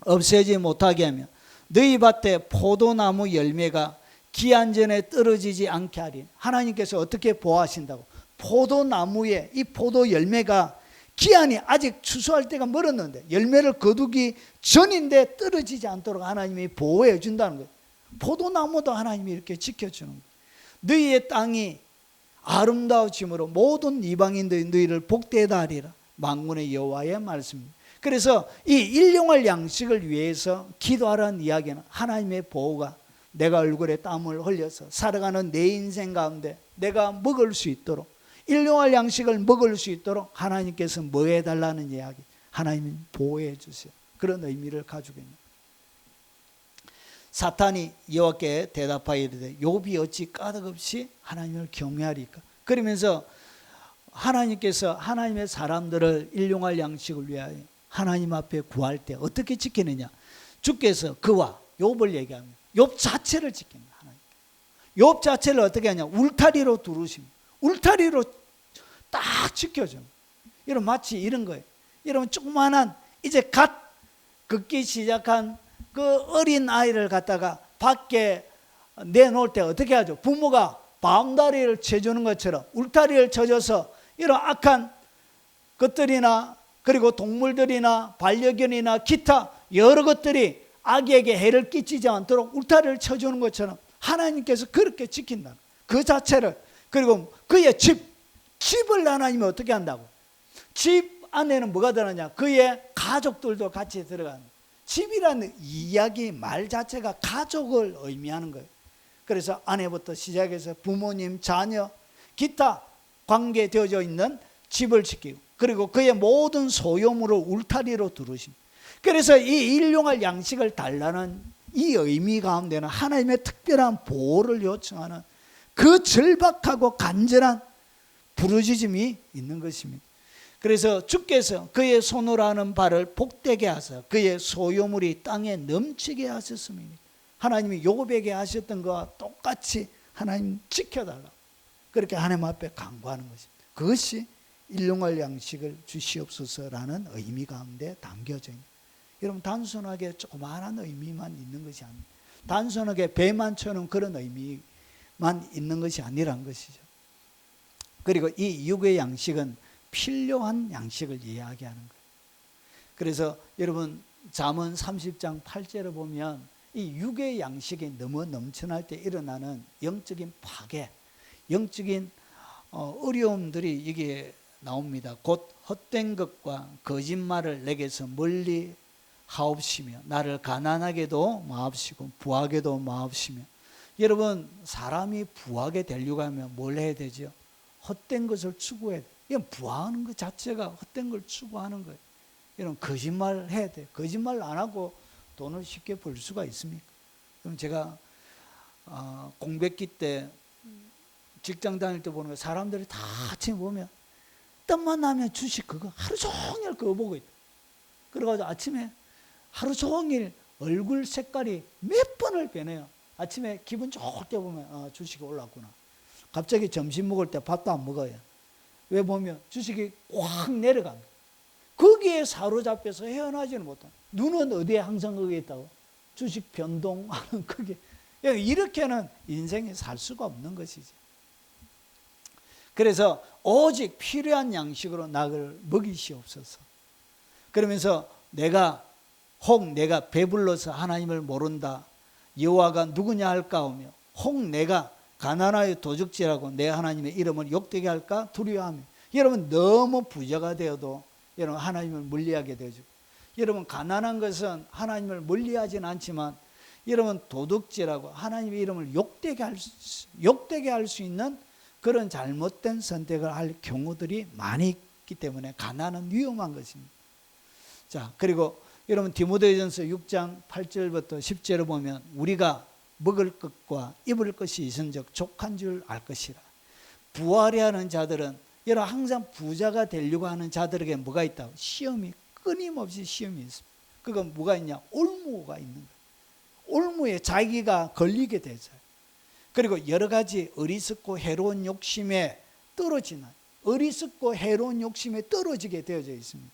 없애지 못하게 하며 너희 밭에 포도나무 열매가 기한 전에 떨어지지 않게 하리. 하나님께서 어떻게 보호하신다고? 포도나무에 이 포도 열매가 기한이 아직 추수할 때가 멀었는데 열매를 거두기 전인데 떨어지지 않도록 하나님이 보호해 준다는 거예요. 포도나무도 하나님이 이렇게 지켜주는 거예요. 너희의 땅이 아름다워짐으로 모든 이방인들이 너희를 복되다 하리라. 만군의 여호와의 말씀입니다. 그래서 이 일용할 양식을 위해서 기도하라는 이야기는 하나님의 보호가 내가 얼굴에 땀을 흘려서 살아가는 내 인생 가운데 내가 먹을 수 있도록 일용할 양식을 먹을 수 있도록 하나님께서 뭐 해달라는 이야기, 하나님이 보호해 주세요. 그런 의미를 가지고 있는. 사탄이 여호와께 대답하여 이르되 욥이 어찌 까닭없이 하나님을 경외하리까? 그러면서 하나님께서 하나님의 사람들을 일용할 양식을 위하여 하나님 앞에 구할 때 어떻게 지키느냐? 주께서 그와 욥을 얘기합니다. 욥 자체를 지킵니다. 하나님. 욥 자체를 어떻게 하냐? 울타리로 두르십니다. 울타리로 딱 지켜줘. 여러분 마치 이런 거예요. 여러분 조그만한 이제 갓 걷기 시작한 그 어린 아이를 갖다가 밖에 내놓을 때 어떻게 하죠? 부모가 바운다리를 쳐주는 것처럼 울타리를 쳐줘서 이런 악한 것들이나 그리고 동물들이나 반려견이나 기타 여러 것들이 아기에게 해를 끼치지 않도록 울타리를 쳐주는 것처럼 하나님께서 그렇게 지킨다. 그 자체를. 그리고 그의 집을 하나님이 어떻게 한다고? 집 안에는 뭐가 들어가냐? 그의 가족들도 같이 들어가는. 집이라는 이야기 말 자체가 가족을 의미하는 거예요. 그래서 아내부터 시작해서 부모님, 자녀, 기타 관계되어져 있는 집을 지키고 그리고 그의 모든 소유물을 울타리로 두르십니다. 그래서 이 일용할 양식을 달라는 이 의미 가운데는 하나님의 특별한 보호를 요청하는 그 절박하고 간절한 부르짖음이 있는 것입니다. 그래서 주께서 그의 손으로 하는 바를 복되게 하사 그의 소유물이 땅에 넘치게 하셨습니다. 하나님이 욥에게 하셨던 것과 똑같이 하나님 지켜달라고 그렇게 하나님 앞에 간구하는 것입니다. 그것이 일용할 양식을 주시옵소서라는 의미 가운데 담겨져 있는. 여러분 단순하게 조그마한 의미만 있는 것이 아닙니다. 단순하게 배만 쳐는 그런 의미만 있는 것이 아니란 것이죠. 그리고 이 육의 양식은 필요한 양식을 이야기하는 거예요. 그래서 여러분 잠언 30장 8절을 보면 이 육의 양식이 너무 넘쳐날 때 일어나는 영적인 파괴, 영적인 어려움들이 이게 나옵니다. 곧 헛된 것과 거짓말을 내게서 멀리 하옵시며 나를 가난하게도 마옵시고 부하게도 마옵시며. 여러분, 사람이 부하게 되려고 하면 뭘 해야 되죠? 헛된 것을 추구해야 돼요. 이건 부하는 것 자체가 헛된 걸 추구하는 거예요. 여러분, 거짓말 해야 돼요. 거짓말 안 하고 돈을 쉽게 벌 수가 있습니까? 그럼 제가 공백기 때 직장 다닐 때 보는 거, 사람들이 다 아침에 보면 땀만 나면 주식 그거 하루 종일 그거 보고 있다. 그래가지고 아침에 하루 종일 얼굴 색깔이 몇 번을 변해요. 아침에 기분 좋을 때 보면 주식이 올랐구나. 갑자기 점심 먹을 때 밥도 안 먹어요. 왜? 보면 주식이 확 내려갑니다. 거기에 사로잡혀서 헤어나지는 못한. 눈은 어디에 항상 거기에 있다고? 주식 변동하는 그게. 이렇게는 인생에 살 수가 없는 것이지. 그래서 오직 필요한 양식으로 나를 먹이시옵소서. 그러면서 내가 배불러서 하나님을 모른다, 여호와가 누구냐 할까 하며, 혹 내가 가난하여 도적질하고 내 하나님의 이름을 욕되게 할까 두려워하며. 여러분, 너무 부자가 되어도 여러분 하나님을 멀리하게 되죠. 여러분, 가난한 것은 하나님을 멀리하지는 않지만 여러분 도둑질하고 하나님의 이름을 욕되게 할 수 있는 그런 잘못된 선택을 할 경우들이 많이 있기 때문에 가난은 위험한 것입니다. 자, 그리고 여러분 디모데전서 6장 8절부터 10절을 보면 우리가 먹을 것과 입을 것이 있은즉 족한 줄 알 것이라. 부하려 하는 자들은, 여러분 항상 부자가 되려고 하는 자들에게 뭐가 있다고? 시험이, 끊임없이 시험이 있습니다. 그건 뭐가 있냐? 올무가 있는 거예요. 올무에 자기가 걸리게 되죠. 그리고 여러 가지 어리석고 해로운 욕심에 떨어지게 되어져 있습니다.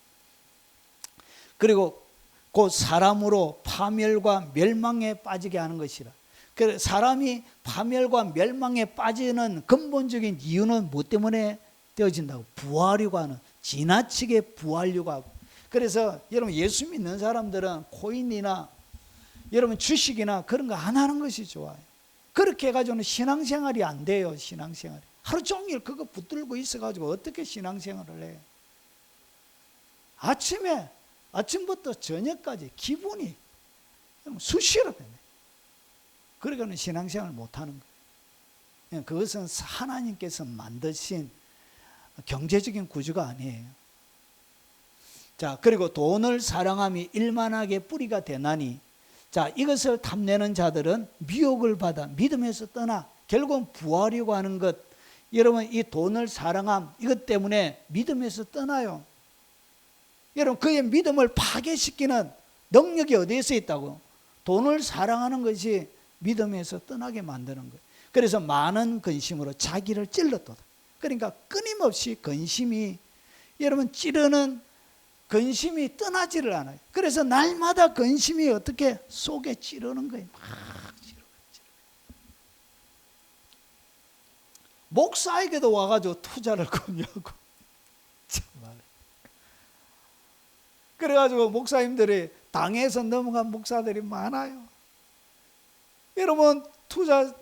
그리고 곧 사람으로 파멸과 멸망에 빠지게 하는 것이라. 그래서 사람이 파멸과 멸망에 빠지는 근본적인 이유는 무엇 때문에 되어진다고? 부하려고 하는, 지나치게 부하려고 하고. 그래서 여러분 예수 믿는 사람들은 코인이나 여러분 주식이나 그런 거 안 하는 것이 좋아요. 그렇게 해가지고는 신앙생활이 안 돼요. 신앙생활이 하루 종일 그거 붙들고 있어가지고 어떻게 신앙생활을 해요? 아침부터 저녁까지 기분이 수시로 변해. 그러니까 신앙생활을 못하는 거예요. 그것은 하나님께서 만드신 경제적인 구조가 아니에요. 자, 그리고 돈을 사랑함이 일만하게 뿌리가 되나니, 자, 이것을 탐내는 자들은 미혹을 받아 믿음에서 떠나. 결국은 부하려고 하는 것, 여러분 이 돈을 사랑함, 이것 때문에 믿음에서 떠나요. 여러분 그의 믿음을 파괴시키는 능력이 어디에서 있다고? 돈을 사랑하는 것이 믿음에서 떠나게 만드는 거예요. 그래서 많은 근심으로 자기를 찔렀다. 그러니까 끊임없이 근심이, 여러분 찌르는 근심이 떠나지를 않아요. 그래서 날마다 근심이 어떻게 속에 찌르는 거예요. 막 찌르고. 목사에게도 와가지고 투자를 권유하고. 정말. 그래가지고 목사님들이 당에서 넘어간 목사들이 많아요. 여러분 투자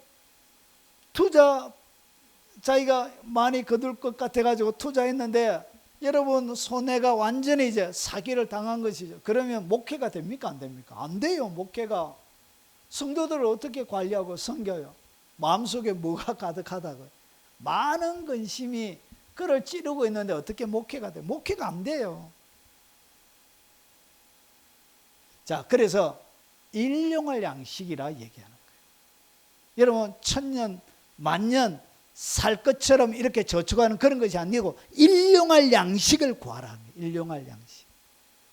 자기가 많이 거둘 것 같아가지고 투자했는데 여러분 손해가 완전히 이제 사기를 당한 것이죠. 그러면 목회가 됩니까? 안 됩니까? 안 돼요. 목회가. 성도들을 어떻게 관리하고 섬겨요? 마음속에 뭐가 가득하다고요? 많은 근심이 그를 찌르고 있는데 어떻게 목회가 돼요? 목회가 안 돼요. 자, 그래서 일용할 양식이라 얘기하는 거예요. 여러분 천년 만년 살 것처럼 이렇게 저축하는 그런 것이 아니고 일용할 양식을 구하라는 거예요. 일용할 양식.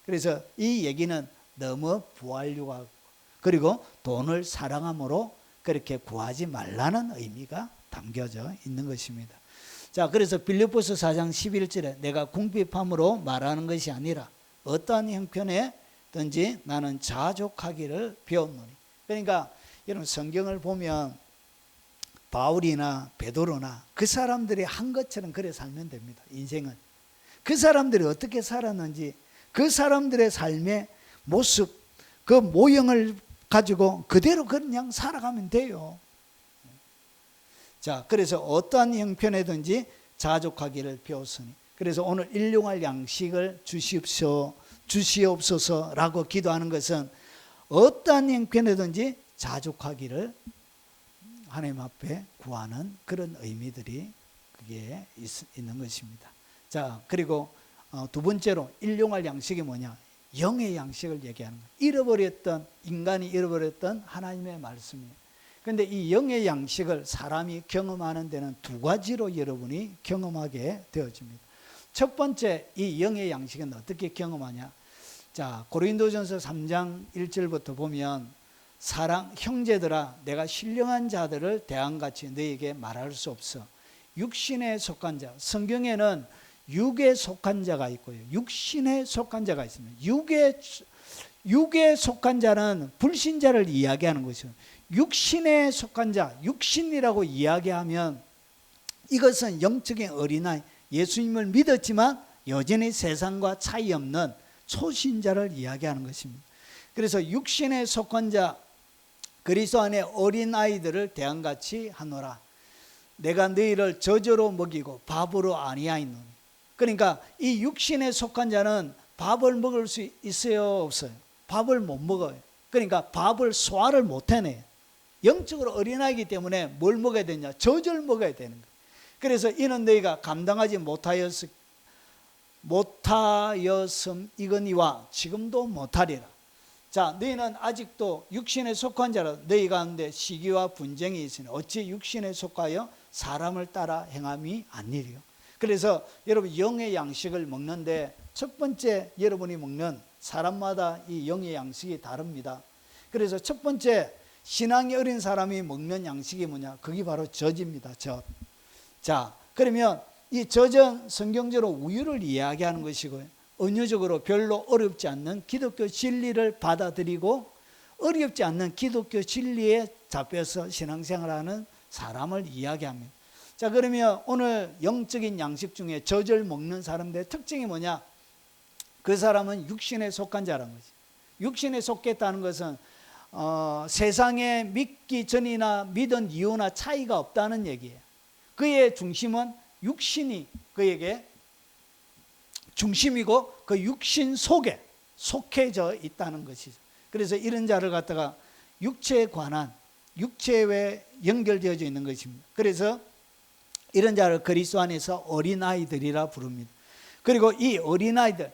그래서 이 얘기는 너무 부하려고 하고, 그리고 돈을 사랑함으로 그렇게 구하지 말라는 의미가 담겨져 있는 것입니다. 자, 그래서 빌립보서 4장 11절에 내가 궁핍함으로 말하는 것이 아니라 어떠한 형편에든지 나는 자족하기를 배웠노니. 그러니까 여러분 성경을 보면 바울이나 베드로나 그 사람들이 한 것처럼 그래 살면 됩니다. 인생은 그 사람들이 어떻게 살았는지 그 사람들의 삶의 모습, 그 모형을 가지고 그대로 그냥 살아가면 돼요. 자, 그래서 어떠한 형편에든지 자족하기를 배웠으니. 그래서 오늘 일용할 양식을 주십시오. 주시옵소서라고 기도하는 것은 어떠한 형편이든지 자족하기를 하나님 앞에 구하는 그런 의미들이 그게 있는 것입니다. 자, 그리고 두 번째로 일용할 양식이 뭐냐? 영의 양식을 얘기하는 거예요. 인간이 잃어버렸던 하나님의 말씀이에요. 그런데 이 영의 양식을 사람이 경험하는 데는 두 가지로 여러분이 경험하게 되어집니다. 첫 번째, 이 영의 양식은 어떻게 경험하냐? 자, 고린도전서 3장 1절부터 보면 형제들아, 내가 신령한 자들을 대항같이 너에게 말할 수 없어. 육신에 속한 자, 성경에는 육에 속한 자가 있고요, 육신에 속한 자가 있습니다. 육에 속한 자는 불신자를 이야기하는 것이죠. 육신에 속한 자, 육신이라고 이야기하면 이것은 영적인 어린아이, 예수님을 믿었지만 여전히 세상과 차이 없는 초신자를 이야기하는 것입니다. 그래서 육신에 속한 자, 그리스도 안에 어린아이들을 대항같이 하노라. 내가 너희를 저저로 먹이고 밥으로 아니하였노니. 그러니까 이 육신에 속한 자는 밥을 먹을 수 있어요, 없어요? 밥을 못 먹어요. 그러니까 밥을 소화를 못 해내요. 영적으로 어린아이기 때문에 뭘 먹어야 되냐? 젖을 먹어야 되는 거예요. 그래서 이는 너희가 감당하지 못하였음이거니와 지금도 못하리라. 자, 너희는 아직도 육신에 속한 자라. 너희 가운데 시기와 분쟁이 있으니 어찌 육신에 속하여 사람을 따라 행함이 아니리요. 그래서 여러분, 영의 양식을 먹는데 첫 번째 여러분이 먹는, 사람마다 이 영의 양식이 다릅니다. 그래서 첫 번째, 신앙이 어린 사람이 먹는 양식이 뭐냐? 그게 바로 젖입니다. 젖. 자, 그러면 이 젖은 성경적으로 우유를 이야기하는 것이고요, 은유적으로 별로 어렵지 않는 기독교 진리를 받아들이고 어렵지 않는 기독교 진리에 잡혀서 신앙생활하는 사람을 이야기합니다. 자, 그러면 오늘 영적인 양식 중에 젖을 먹는 사람들의 특징이 뭐냐? 그 사람은 육신에 속한 자라는 거지. 육신에 속했다는 것은 세상에 믿기 전이나 믿은 이후나 차이가 없다는 얘기예요. 그의 중심은 육신이 그에게 중심이고 그 육신 속에 속해져 있다는 것이죠. 그래서 이런 자를 갖다가 육체에 관한, 육체에 연결되어져 있는 것입니다. 그래서 이런 자를 그리스도 안에서 어린아이들이라 부릅니다. 그리고 이 어린아이들,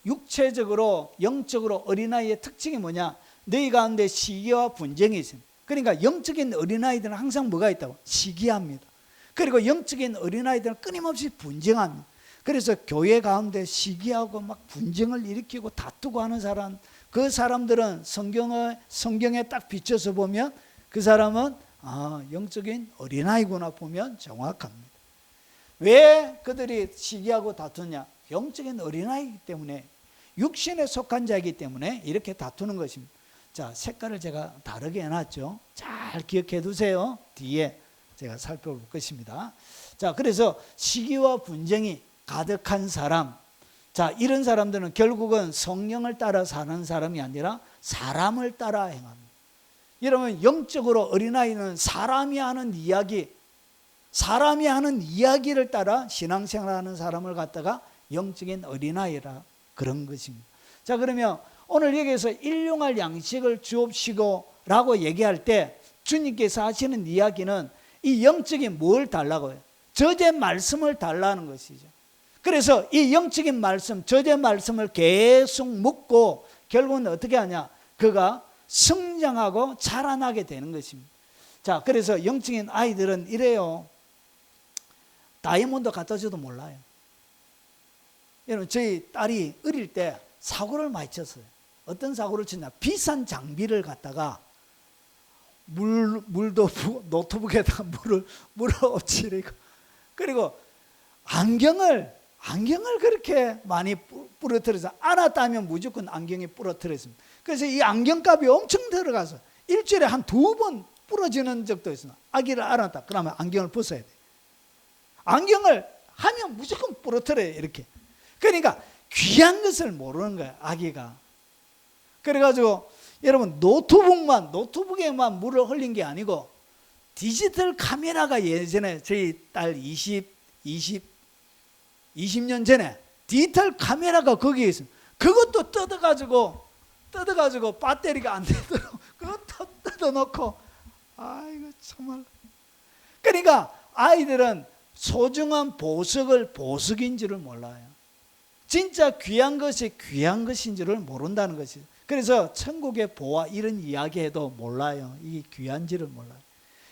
육체적으로 영적으로 어린아이의 특징이 뭐냐? 너희 가운데 시기와 분쟁이 있습니다. 그러니까 영적인 어린아이들은 항상 뭐가 있다고? 시기합니다. 그리고 영적인 어린아이들은 끊임없이 분쟁합니다. 그래서 교회 가운데 시기하고 막 분쟁을 일으키고 다투고 하는 사람, 그 사람들은 성경에 딱 비춰서 보면 그 사람은 영적인 어린아이구나 보면 정확합니다. 왜 그들이 시기하고 다투냐? 영적인 어린아이이기 때문에, 육신에 속한 자이기 때문에 이렇게 다투는 것입니다. 자, 색깔을 제가 다르게 해놨죠. 잘 기억해 두세요. 뒤에 제가 살펴볼 것입니다. 자, 그래서 시기와 분쟁이 가득한 사람, 자, 이런 사람들은 결국은 성령을 따라 사는 사람이 아니라 사람을 따라 행합니다. 여러분, 영적으로 어린아이는 사람이 하는 이야기를 따라 신앙생활하는 사람을 갖다가 영적인 어린아이라 그런 것입니다. 자, 그러면 오늘 여기에서 일용할 양식을 주옵시고 라고 얘기할 때 주님께서 하시는 이야기는 이 영적인 뭘 달라고 해요? 젖의 말씀을 달라는 것이죠. 그래서 이 영적인 말씀, 젖의 말씀을 계속 묻고 결국은 어떻게 하냐? 그가 성장하고 자라나게 되는 것입니다. 자, 그래서 영적인 아이들은 이래요. 다이아몬드 갖다 줘도 몰라요. 여러분, 저희 딸이 어릴 때 사고를 많이 쳤어요. 어떤 사고를 쳤냐? 비싼 장비를 갖다가 노트북에다가 물을 엎치리고, 그리고 안경을 그렇게 많이 부러뜨려서 안았다면 무조건 안경이 부러뜨렸습니다. 그래서 이 안경값이 엄청 들어가서 일주일에 한 2번 부러지는 적도 있어요. 아기를 안았다 그러면 안경을 벗어야 돼. 안경을 하면 무조건 부러뜨려요, 이렇게. 그러니까 귀한 것을 모르는 거예요, 아기가. 그래가지고 여러분, 노트북에만 물을 흘린 게 아니고 디지털 카메라가 예전에 저희 딸 20년 전에 디지털 카메라가 거기에 있어요. 그것도 뜯어가지고 배터리가 안 되도록 그것도 뜯어놓고, 아이고 정말. 그러니까 아이들은 소중한 보석을 보석인 줄을 몰라요. 진짜 귀한 것이 귀한 것인 줄을 모른다는 것이죠. 그래서 천국의 보화 이런 이야기해도 몰라요. 이게 귀한지를 몰라요.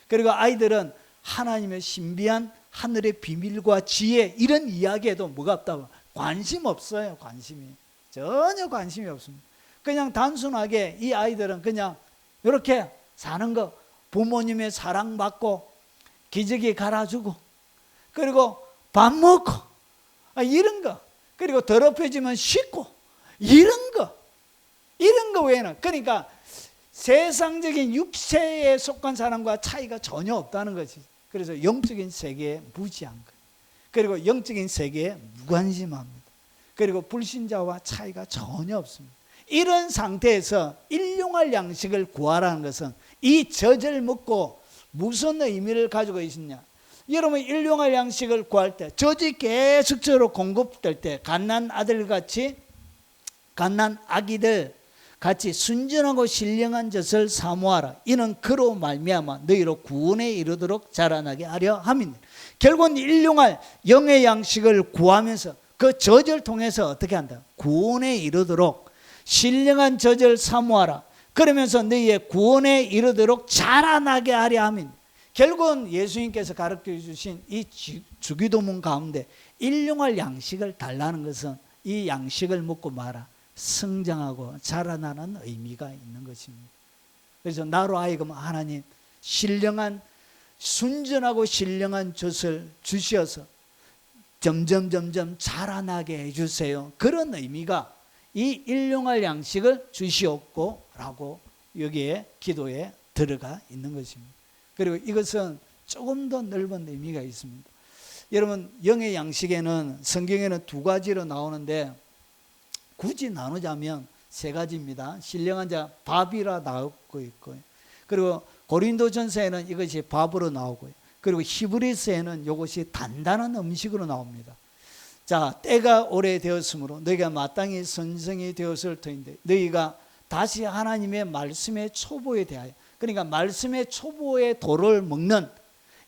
그리고 아이들은 하나님의 신비한 하늘의 비밀과 지혜 이런 이야기해도 뭐가 없다고 관심 없어요. 관심이 전혀 관심이 없습니다. 그냥 단순하게 이 아이들은 그냥 이렇게 사는 거, 부모님의 사랑받고 기저귀 갈아주고 그리고 밥 먹고 이런 거, 그리고 더럽혀지면 씻고 이런 거 외에는, 그러니까 세상적인 육체에 속한 사람과 차이가 전혀 없다는 것이죠. 그래서 영적인 세계에 무지한 거예요. 그리고 영적인 세계에 무관심합니다. 그리고 불신자와 차이가 전혀 없습니다. 이런 상태에서 일용할 양식을 구하라는 것은 이 젖을 먹고 무슨 의미를 가지고 있느냐. 여러분 일용할 양식을 구할 때 젖이 계속적으로 공급될 때 갓난 아기들 같이 순전하고 신령한 젖을 사모하라. 이는 그로 말미암아 너희로 구원에 이르도록 자라나게 하려 함이니라. 결국은 일용할 영의 양식을 구하면서 그 젖을 통해서 어떻게 한다? 구원에 이르도록 신령한 젖을 사모하라. 그러면서 너희의 구원에 이르도록 자라나게 하려 함이니라. 결국은 예수님께서 가르쳐 주신 이 주기도문 가운데 일용할 양식을 달라는 것은 이 양식을 먹고 마라, 성장하고 자라나는 의미가 있는 것입니다. 그래서 나로 하여금 하나님 신령한 순전하고 신령한 젖을 주셔서 점점 자라나게 해주세요. 그런 의미가 이 일용할 양식을 주시옵고 라고 여기에 기도에 들어가 있는 것입니다. 그리고 이것은 조금 더 넓은 의미가 있습니다. 여러분 영의 양식에는 성경에는 두 가지로 나오는데 굳이 나누자면 세 가지입니다. 신령한 자 밥이라 나오고 있고요. 그리고 고린도전서에는 이것이 밥으로 나오고요. 그리고 히브리서에는 이것이 단단한 음식으로 나옵니다. 자, 때가 오래되었으므로 너희가 마땅히 선생이 되었을 터인데 너희가 다시 하나님의 말씀의 초보에 대하여, 그러니까 말씀의 초보의 돌을 먹는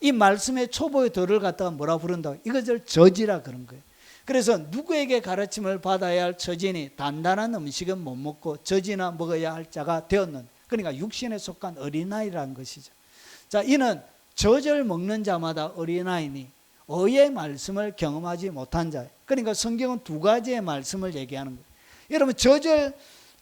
이 말씀의 초보의 돌을 갖다가 뭐라 부른다고? 이것을 젖이라 그런 거예요. 그래서 누구에게 가르침을 받아야 할 처지니 단단한 음식은 못 먹고 젖이나 먹어야 할 자가 되었는, 그러니까 육신에 속한 어린아이라는 것이죠. 자, 이는 젖을 먹는 자마다 어린아이니 의의 말씀을 경험하지 못한 자예요. 그러니까 성경은 두 가지의 말씀을 얘기하는 거예요. 여러분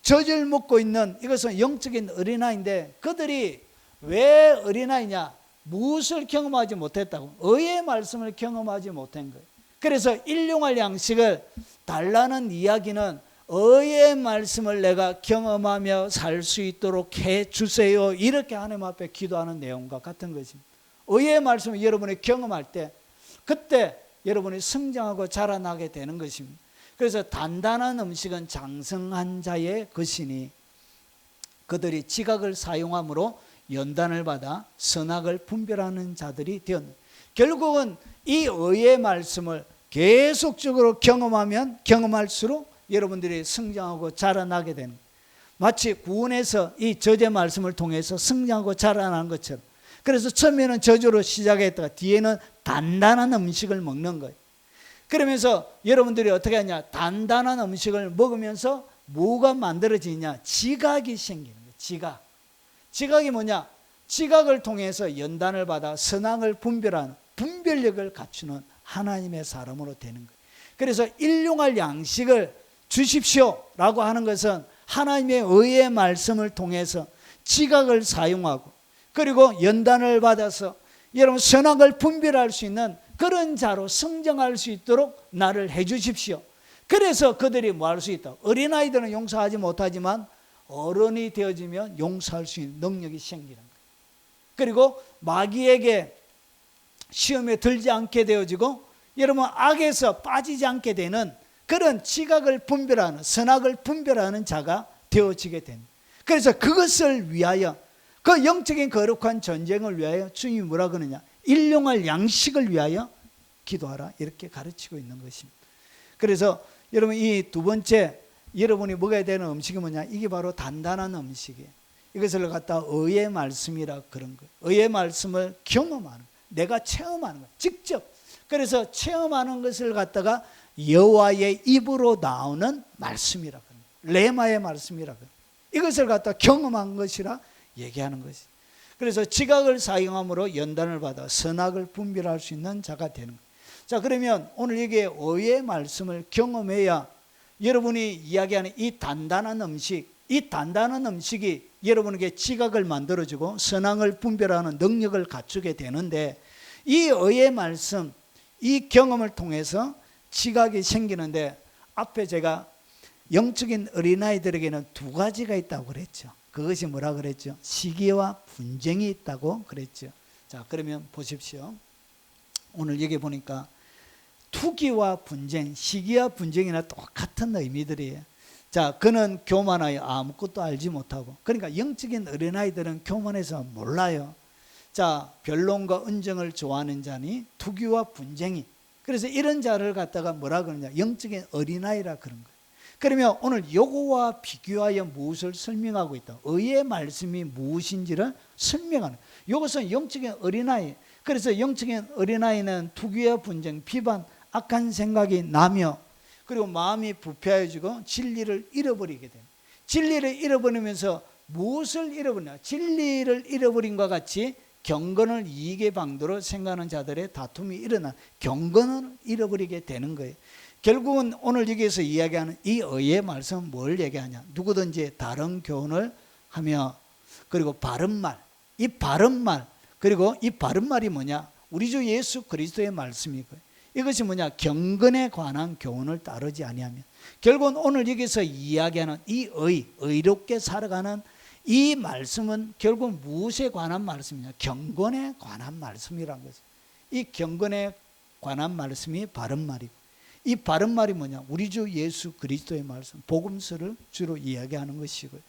젖을 먹고 있는 이것은 영적인 어린아이인데 그들이 왜 어린아이냐? 무엇을 경험하지 못했다고? 의의 말씀을 경험하지 못한 거예요. 그래서 일용할 양식을 달라는 이야기는 의의 말씀을 내가 경험하며 살 수 있도록 해주세요, 이렇게 하나님 앞에 기도하는 내용과 같은 것입니다. 의의 말씀을 여러분이 경험할 때 그때 여러분이 성장하고 자라나게 되는 것입니다. 그래서 단단한 음식은 장성한 자의 것이니 그들이 지각을 사용함으로 연단을 받아 선악을 분별하는 자들이 되었는, 결국은 이 의의 말씀을 계속적으로 경험하면 경험할수록 여러분들이 성장하고 자라나게 되는 거예요. 마치 구원에서 이 젖의 말씀을 통해서 성장하고 자라나는 것처럼. 그래서 처음에는 젖으로 시작했다가 뒤에는 단단한 음식을 먹는 거예요. 그러면서 여러분들이 어떻게 하냐? 단단한 음식을 먹으면서 뭐가 만들어지냐? 지각이 생기는 거예요. 지각이 뭐냐? 지각을 통해서 연단을 받아 선악을 분별하는 분별력을 갖추는 하나님의 사람으로 되는 거예요. 그래서 일용할 양식을 주십시오라고 하는 것은 하나님의 의의 말씀을 통해서 지각을 사용하고 그리고 연단을 받아서 여러분 선악을 분별할 수 있는 그런 자로 성장할 수 있도록 나를 해 주십시오. 그래서 그들이 뭐 할 수 있다? 어린아이들은 용서하지 못하지만 어른이 되어지면 용서할 수 있는 능력이 생기는 거예요. 그리고 마귀에게 시험에 들지 않게 되어지고 여러분 악에서 빠지지 않게 되는 그런 지각을 분별하는 선악을 분별하는 자가 되어지게 됩니다. 그래서 그것을 위하여 그 영적인 거룩한 전쟁을 위하여 주님이 뭐라 그러냐? 일용할 양식을 위하여 기도하라, 이렇게 가르치고 있는 것입니다. 그래서 여러분 이 두 번째 여러분이 먹어야 되는 음식이 뭐냐? 이게 바로 단단한 음식이에요. 이것을 갖다 의의 말씀이라 그런 거예요. 의의 말씀을 경험하는 거예요. 내가 체험하는 거예요. 직접. 그래서 체험하는 것을 갖다가 여호와의 입으로 나오는 말씀이라 그런 거예요. 레마의 말씀이라 그런 거예요. 이것을 갖다 경험한 것이라 얘기하는 것이. 그래서 지각을 사용함으로 연단을 받아 선악을 분별할 수 있는 자가 되는 거예요. 자, 그러면 오늘 이게 의의 말씀을 경험해야 여러분이 이야기하는 이 단단한 음식, 이 단단한 음식이 여러분에게 지각을 만들어주고 선악을 분별하는 능력을 갖추게 되는데, 이 의의 말씀, 이 경험을 통해서 지각이 생기는데, 앞에 제가 영적인 어린아이들에게는 두 가지가 있다고 그랬죠. 그것이 뭐라 그랬죠? 시기와 분쟁이 있다고 그랬죠. 자, 그러면 보십시오. 오늘 여기 보니까 투기와 분쟁, 시기와 분쟁이나 똑같은 의미들이에요. 자, 그는 교만하여 아무것도 알지 못하고. 그러니까 영적인 어린아이들은 교만해서 몰라요. 자, 변론과 은정을 좋아하는 자니 투기와 분쟁이. 그래서 이런 자를 갖다가 뭐라 그러냐? 영적인 어린아이라 그런 거예요. 그러면 오늘 요거와 비교하여 무엇을 설명하고 있다? 의의 말씀이 무엇인지를 설명하는 거예요. 이것은 영적인 어린아이. 그래서 영적인 어린아이는 투기와 분쟁, 비반, 악한 생각이 나며, 그리고 마음이 부패해지고 진리를 잃어버리게 됩니다. 진리를 잃어버리면서 무엇을 잃어버리냐? 진리를 잃어버린 것 같이 경건을 이익의 방도로 생각하는 자들의 다툼이 일어나 경건을 잃어버리게 되는 거예요. 결국은 오늘 여기에서 이야기하는 이 의의 말씀은 뭘 얘기하냐? 누구든지 다른 교훈을 하며, 그리고 바른 말, 이 바른 말, 그리고 이 바른 말이 뭐냐? 우리 주 예수 그리스도의 말씀이고요. 이것이 뭐냐? 경건에 관한 교훈을 따르지 아니하면. 결국은 오늘 여기서 이야기하는 이 의롭게 살아가는 이 말씀은 결국 무엇에 관한 말씀이냐? 경건에 관한 말씀이란 거죠. 이 경건에 관한 말씀이 바른 말이고, 이 바른 말이 뭐냐? 우리 주 예수 그리스도의 말씀, 복음서를 주로 이야기하는 것이고요.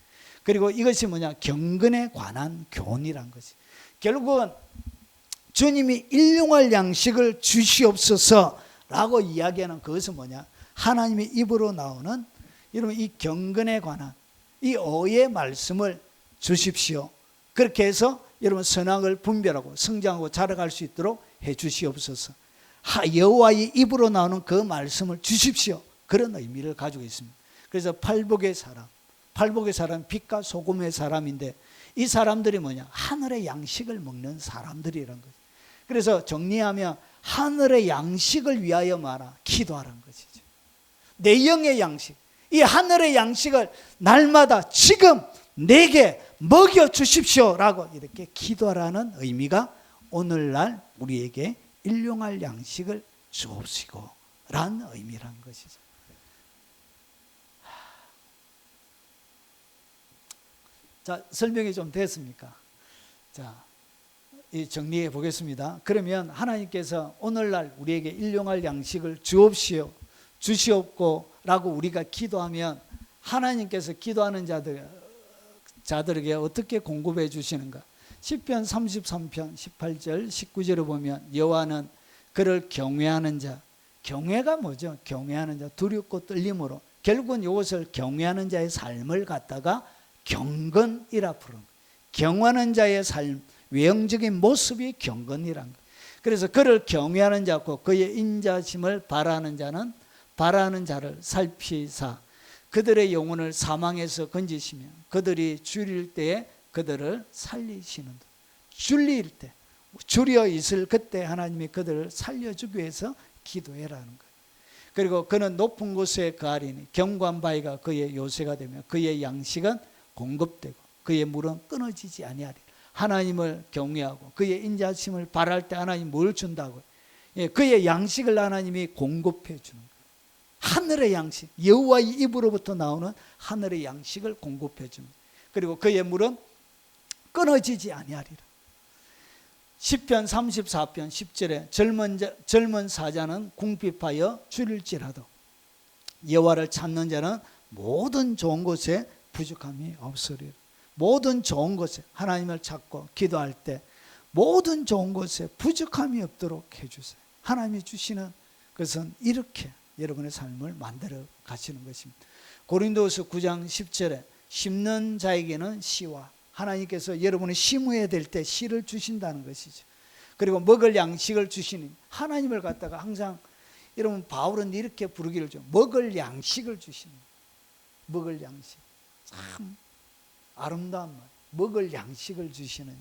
그리고 이것이 뭐냐? 경건에 관한 교훈이란 것이. 결국은 주님이 일용할 양식을 주시옵소서라고 이야기하는 그것은 뭐냐? 하나님의 입으로 나오는 여러분 이 경건에 관한 이 의의 말씀을 주십시오. 그렇게 해서 여러분 선악을 분별하고 성장하고 자라갈 수 있도록 해 주시옵소서. 여호와의 입으로 나오는 그 말씀을 주십시오. 그런 의미를 가지고 있습니다. 그래서 팔복의 사람, 빛과 소금의 사람인데, 이 사람들이 뭐냐? 하늘의 양식을 먹는 사람들이란 거죠. 그래서 정리하면 하늘의 양식을 위하여 말아 기도하라는 것이죠. 내 영의 양식, 이 하늘의 양식을 날마다 지금 내게 먹여 주십시오라고 이렇게 기도하라는 의미가 오늘날 우리에게 일용할 양식을 주옵시고 라는 의미란 것이죠. 자, 설명이 좀 됐습니까? 자, 정리해 보겠습니다. 그러면 하나님께서 오늘날 우리에게 일용할 양식을 주시옵고 라고 우리가 기도하면 하나님께서 기도하는 자들에게 어떻게 공급해 주시는가? 시편 33편 18절 19절을 보면 여호와는 그를 경외하는 자, 경외가 뭐죠? 경외하는 자, 두렵고 떨림으로. 결국은 이것을 경외하는 자의 삶을 갖다가 경건이라 부르는 거예요. 경외하는 자의 삶, 외형적인 모습이 경건이란 거예요. 그래서 그를 경외하는 자고 그의 인자심을 바라는 자는 바라는 자를 살피사 그들의 영혼을 사망에서 건지시며 그들이 줄일 때에 그들을 살리시는다. 줄릴 때, 줄여 있을 그때 하나님이 그들을 살려주기 위해서 기도해라는 거예요. 그리고 그는 높은 곳에 거하리니 견고한 바위가 그의 요새가 되며 그의 양식은 공급되고 그의 물은 끊어지지 아니하리라. 하나님을 경외하고 그의 인자심을 바랄 때 하나님 뭘 준다고요? 그의 양식을 하나님이 공급해 주는 거예요. 하늘의 양식, 여호와의 입으로부터 나오는 하늘의 양식을 공급해 주는 거예요. 그리고 그의 물은 끊어지지 아니하리라. 시편 34편 10절에 젊은 사자는 궁핍하여 줄일지라도 여호와를 찾는 자는 모든 좋은 곳에 부족함이 없으리라. 모든 좋은 곳에 하나님을 찾고 기도할 때 모든 좋은 곳에 부족함이 없도록 해주세요. 하나님이 주시는 것은 이렇게 여러분의 삶을 만들어 가시는 것입니다. 고린도서 9장 10절에 심는 자에게는 씨와, 하나님께서 여러분이 심어야 될 때 씨를 주신다는 것이죠. 그리고 먹을 양식을 주시는 하나님을 갖다가 항상 여러분 바울은 이렇게 부르기를 좀 먹을 양식을 주시는, 먹을 양식, 참 아름다운 말, 먹을 양식을 주시는.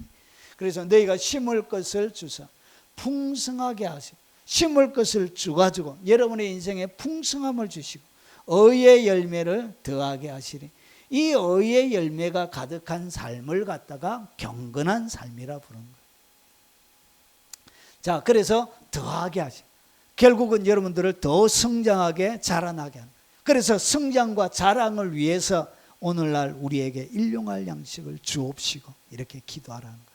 그래서 너희가 심을 것을 주사 풍성하게 하시고, 심을 것을 주가지고 여러분의 인생에 풍성함을 주시고 의의 열매를 더하게 하시리. 이 의의 열매가 가득한 삶을 갖다가 경건한 삶이라 부르는 거예요. 자, 그래서 더하게 하시고 결국은 여러분들을 더 성장하게 자라나게 하는. 그래서 성장과 자랑을 위해서 오늘날 우리에게 일용할 양식을 주옵시고 이렇게 기도하라는 거예요.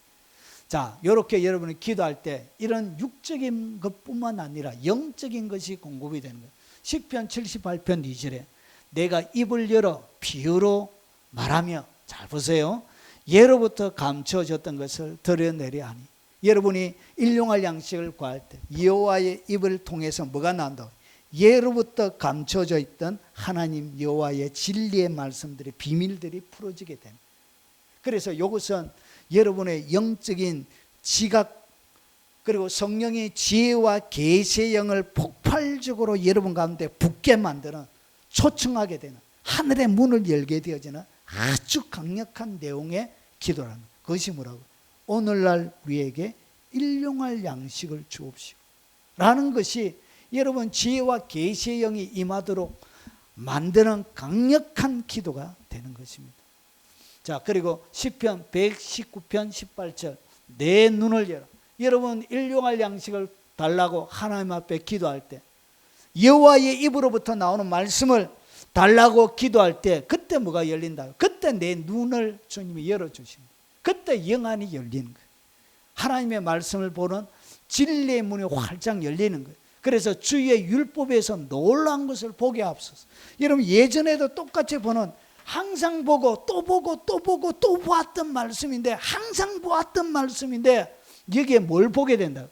자, 이렇게 여러분이 기도할 때 이런 육적인 것뿐만 아니라 영적인 것이 공급이 되는 거예요. 시편 78편 2절에 내가 입을 열어 비유로 말하며, 잘 보세요, 예로부터 감춰졌던 것을 드러내려 하니. 여러분이 일용할 양식을 구할 때 여호와의 입을 통해서 뭐가 나온다고? 예로부터 감춰져 있던 하나님 여호와의 진리의 말씀들이, 비밀들이 풀어지게 됩니다. 그래서 이것은 여러분의 영적인 지각, 그리고 성령의 지혜와 계시의 영을 폭발적으로 여러분 가운데 붙게 만드는, 초청하게 되는, 하늘의 문을 열게 되어지는 아주 강력한 내용의 기도라는 거예요. 그것이 뭐라고? 오늘날 우리에게 일용할 양식을 주옵시고 라는 것이 여러분 지혜와 계시의 영이 임하도록 만드는 강력한 기도가 되는 것입니다. 자, 그리고 시편 119편 18절 내 눈을 열어. 여러분 일용할 양식을 달라고 하나님 앞에 기도할 때 여호와의 입으로부터 나오는 말씀을 달라고 기도할 때 그때 뭐가 열린다? 그때 내 눈을 주님이 열어주십니다. 그때 영안이 열리는 거예요. 하나님의 말씀을 보는 진리의 문이 활짝 열리는 거예요. 그래서 주의 율법에서 놀라운 것을 보게 하옵소서. 여러분 예전에도 똑같이 보는, 항상 보고 또 보고 또 보고 또 보았던 말씀인데, 항상 보았던 말씀인데 여기에 뭘 보게 된다고?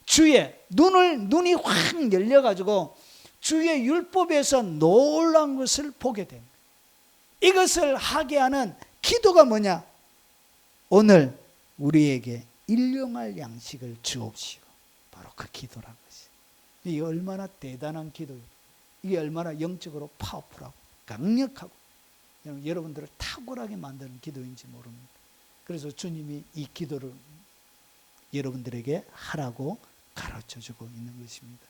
주의 눈이 확 열려가지고 주의 율법에서 놀라운 것을 보게 됩니다. 이것을 하게 하는 기도가 뭐냐? 오늘 우리에게 일용할 양식을 주옵시고, 바로 그 기도란 것이. 이게 얼마나 대단한 기도예요. 이게 얼마나 영적으로 파워풀하고 강력하고 여러분들을 탁월하게 만드는 기도인지 모릅니다. 그래서 주님이 이 기도를 여러분들에게 하라고 가르쳐주고 있는 것입니다.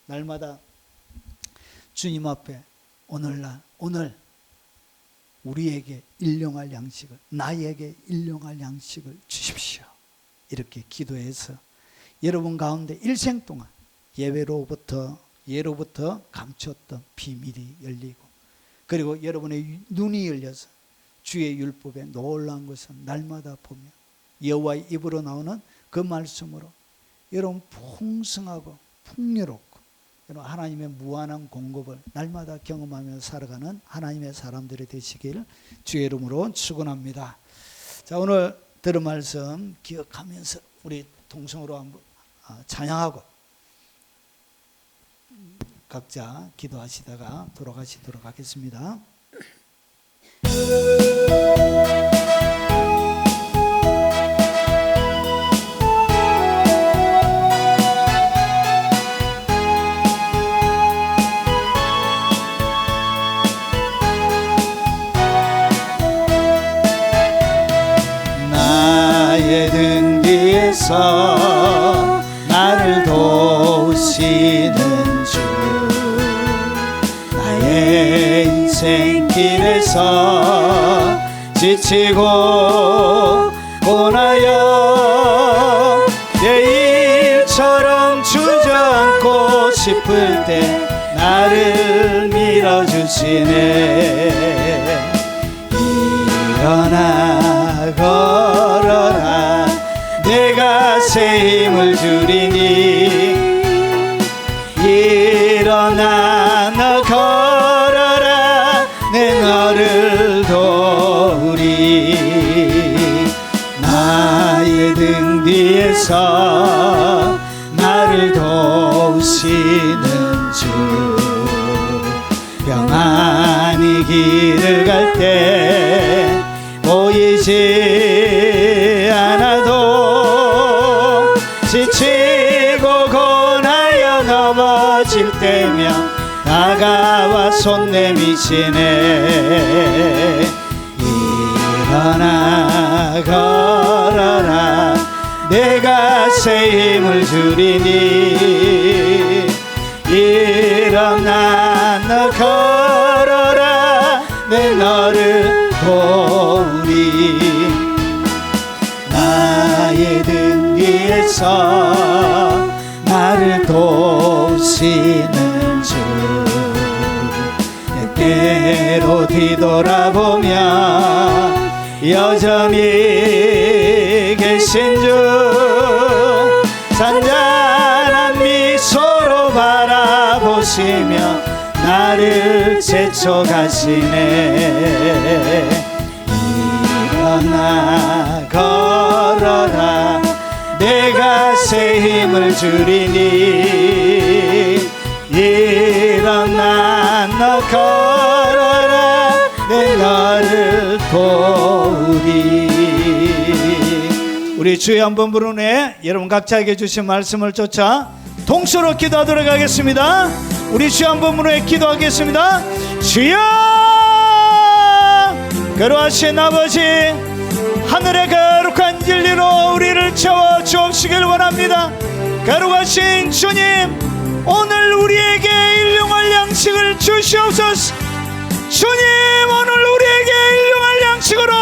날마다 주님 앞에 오늘 우리에게 일용할 양식을, 나에게 일용할 양식을 주십시오. 이렇게 기도해서 여러분 가운데 일생 동안 예로부터 감췄던 비밀이 열리고, 그리고 여러분의 눈이 열려서 주의 율법에 놀라운 것을 날마다 보며 여호와의 입으로 나오는 그 말씀으로 여러분 풍성하고 풍요롭고 여러분 하나님의 무한한 공급을 날마다 경험하며 살아가는 하나님의 사람들이 되시길 주의 이름으로 축원합니다. 자, 오늘 들은 말씀 기억하면서 우리 동성으로 한번 찬양하고 각자 기도하시다가 돌아가시도록 하겠습니다. 나의 등 뒤에서 나를 도우시는 주, 나의 인생길에서 지치고 고나여 내일처럼 주저앉고 싶을 때 나를 밀어주시네. 일어나 걸어라, 내가 새 힘을 주리니. 일어나 너 걸어라, 내 너를 도우리. 나의 등 뒤에서 나를 도우시는 주, 이 길을 갈 때 보이지 않아도 지치고 고나여 넘어질 때면 다가와 손 내미시네. 일어나 걸어라 내가 새 힘을 주리니. 일어나 너 걸어라 내 너를 도우리. 나의 등 위에서 나를 도우시는 주. 때때로 뒤돌아보면 여전히 계신 주. 잔잔한 미소로 바라보시며 나를 제쳐가시네. 일어나 걸어라 내가 새 힘을 주리니. 일어나 너 걸어라 내 너를 도우리. 우리 주여 한번 부른 후에 여러분 각자에게 주신 말씀을 쫓아 동서로 기도하도록 하겠습니다. 우리 주여 한번 부른 후에 기도하겠습니다. 주여, 거룩하신 아버지, 하늘의 거룩한 진리로 우리를 채워 주옵시길 원합니다. 거룩하신 주님, 오늘 우리에게 일용할 양식을 주시옵소서. 주님, 오늘 우리에게 일용할 양식으로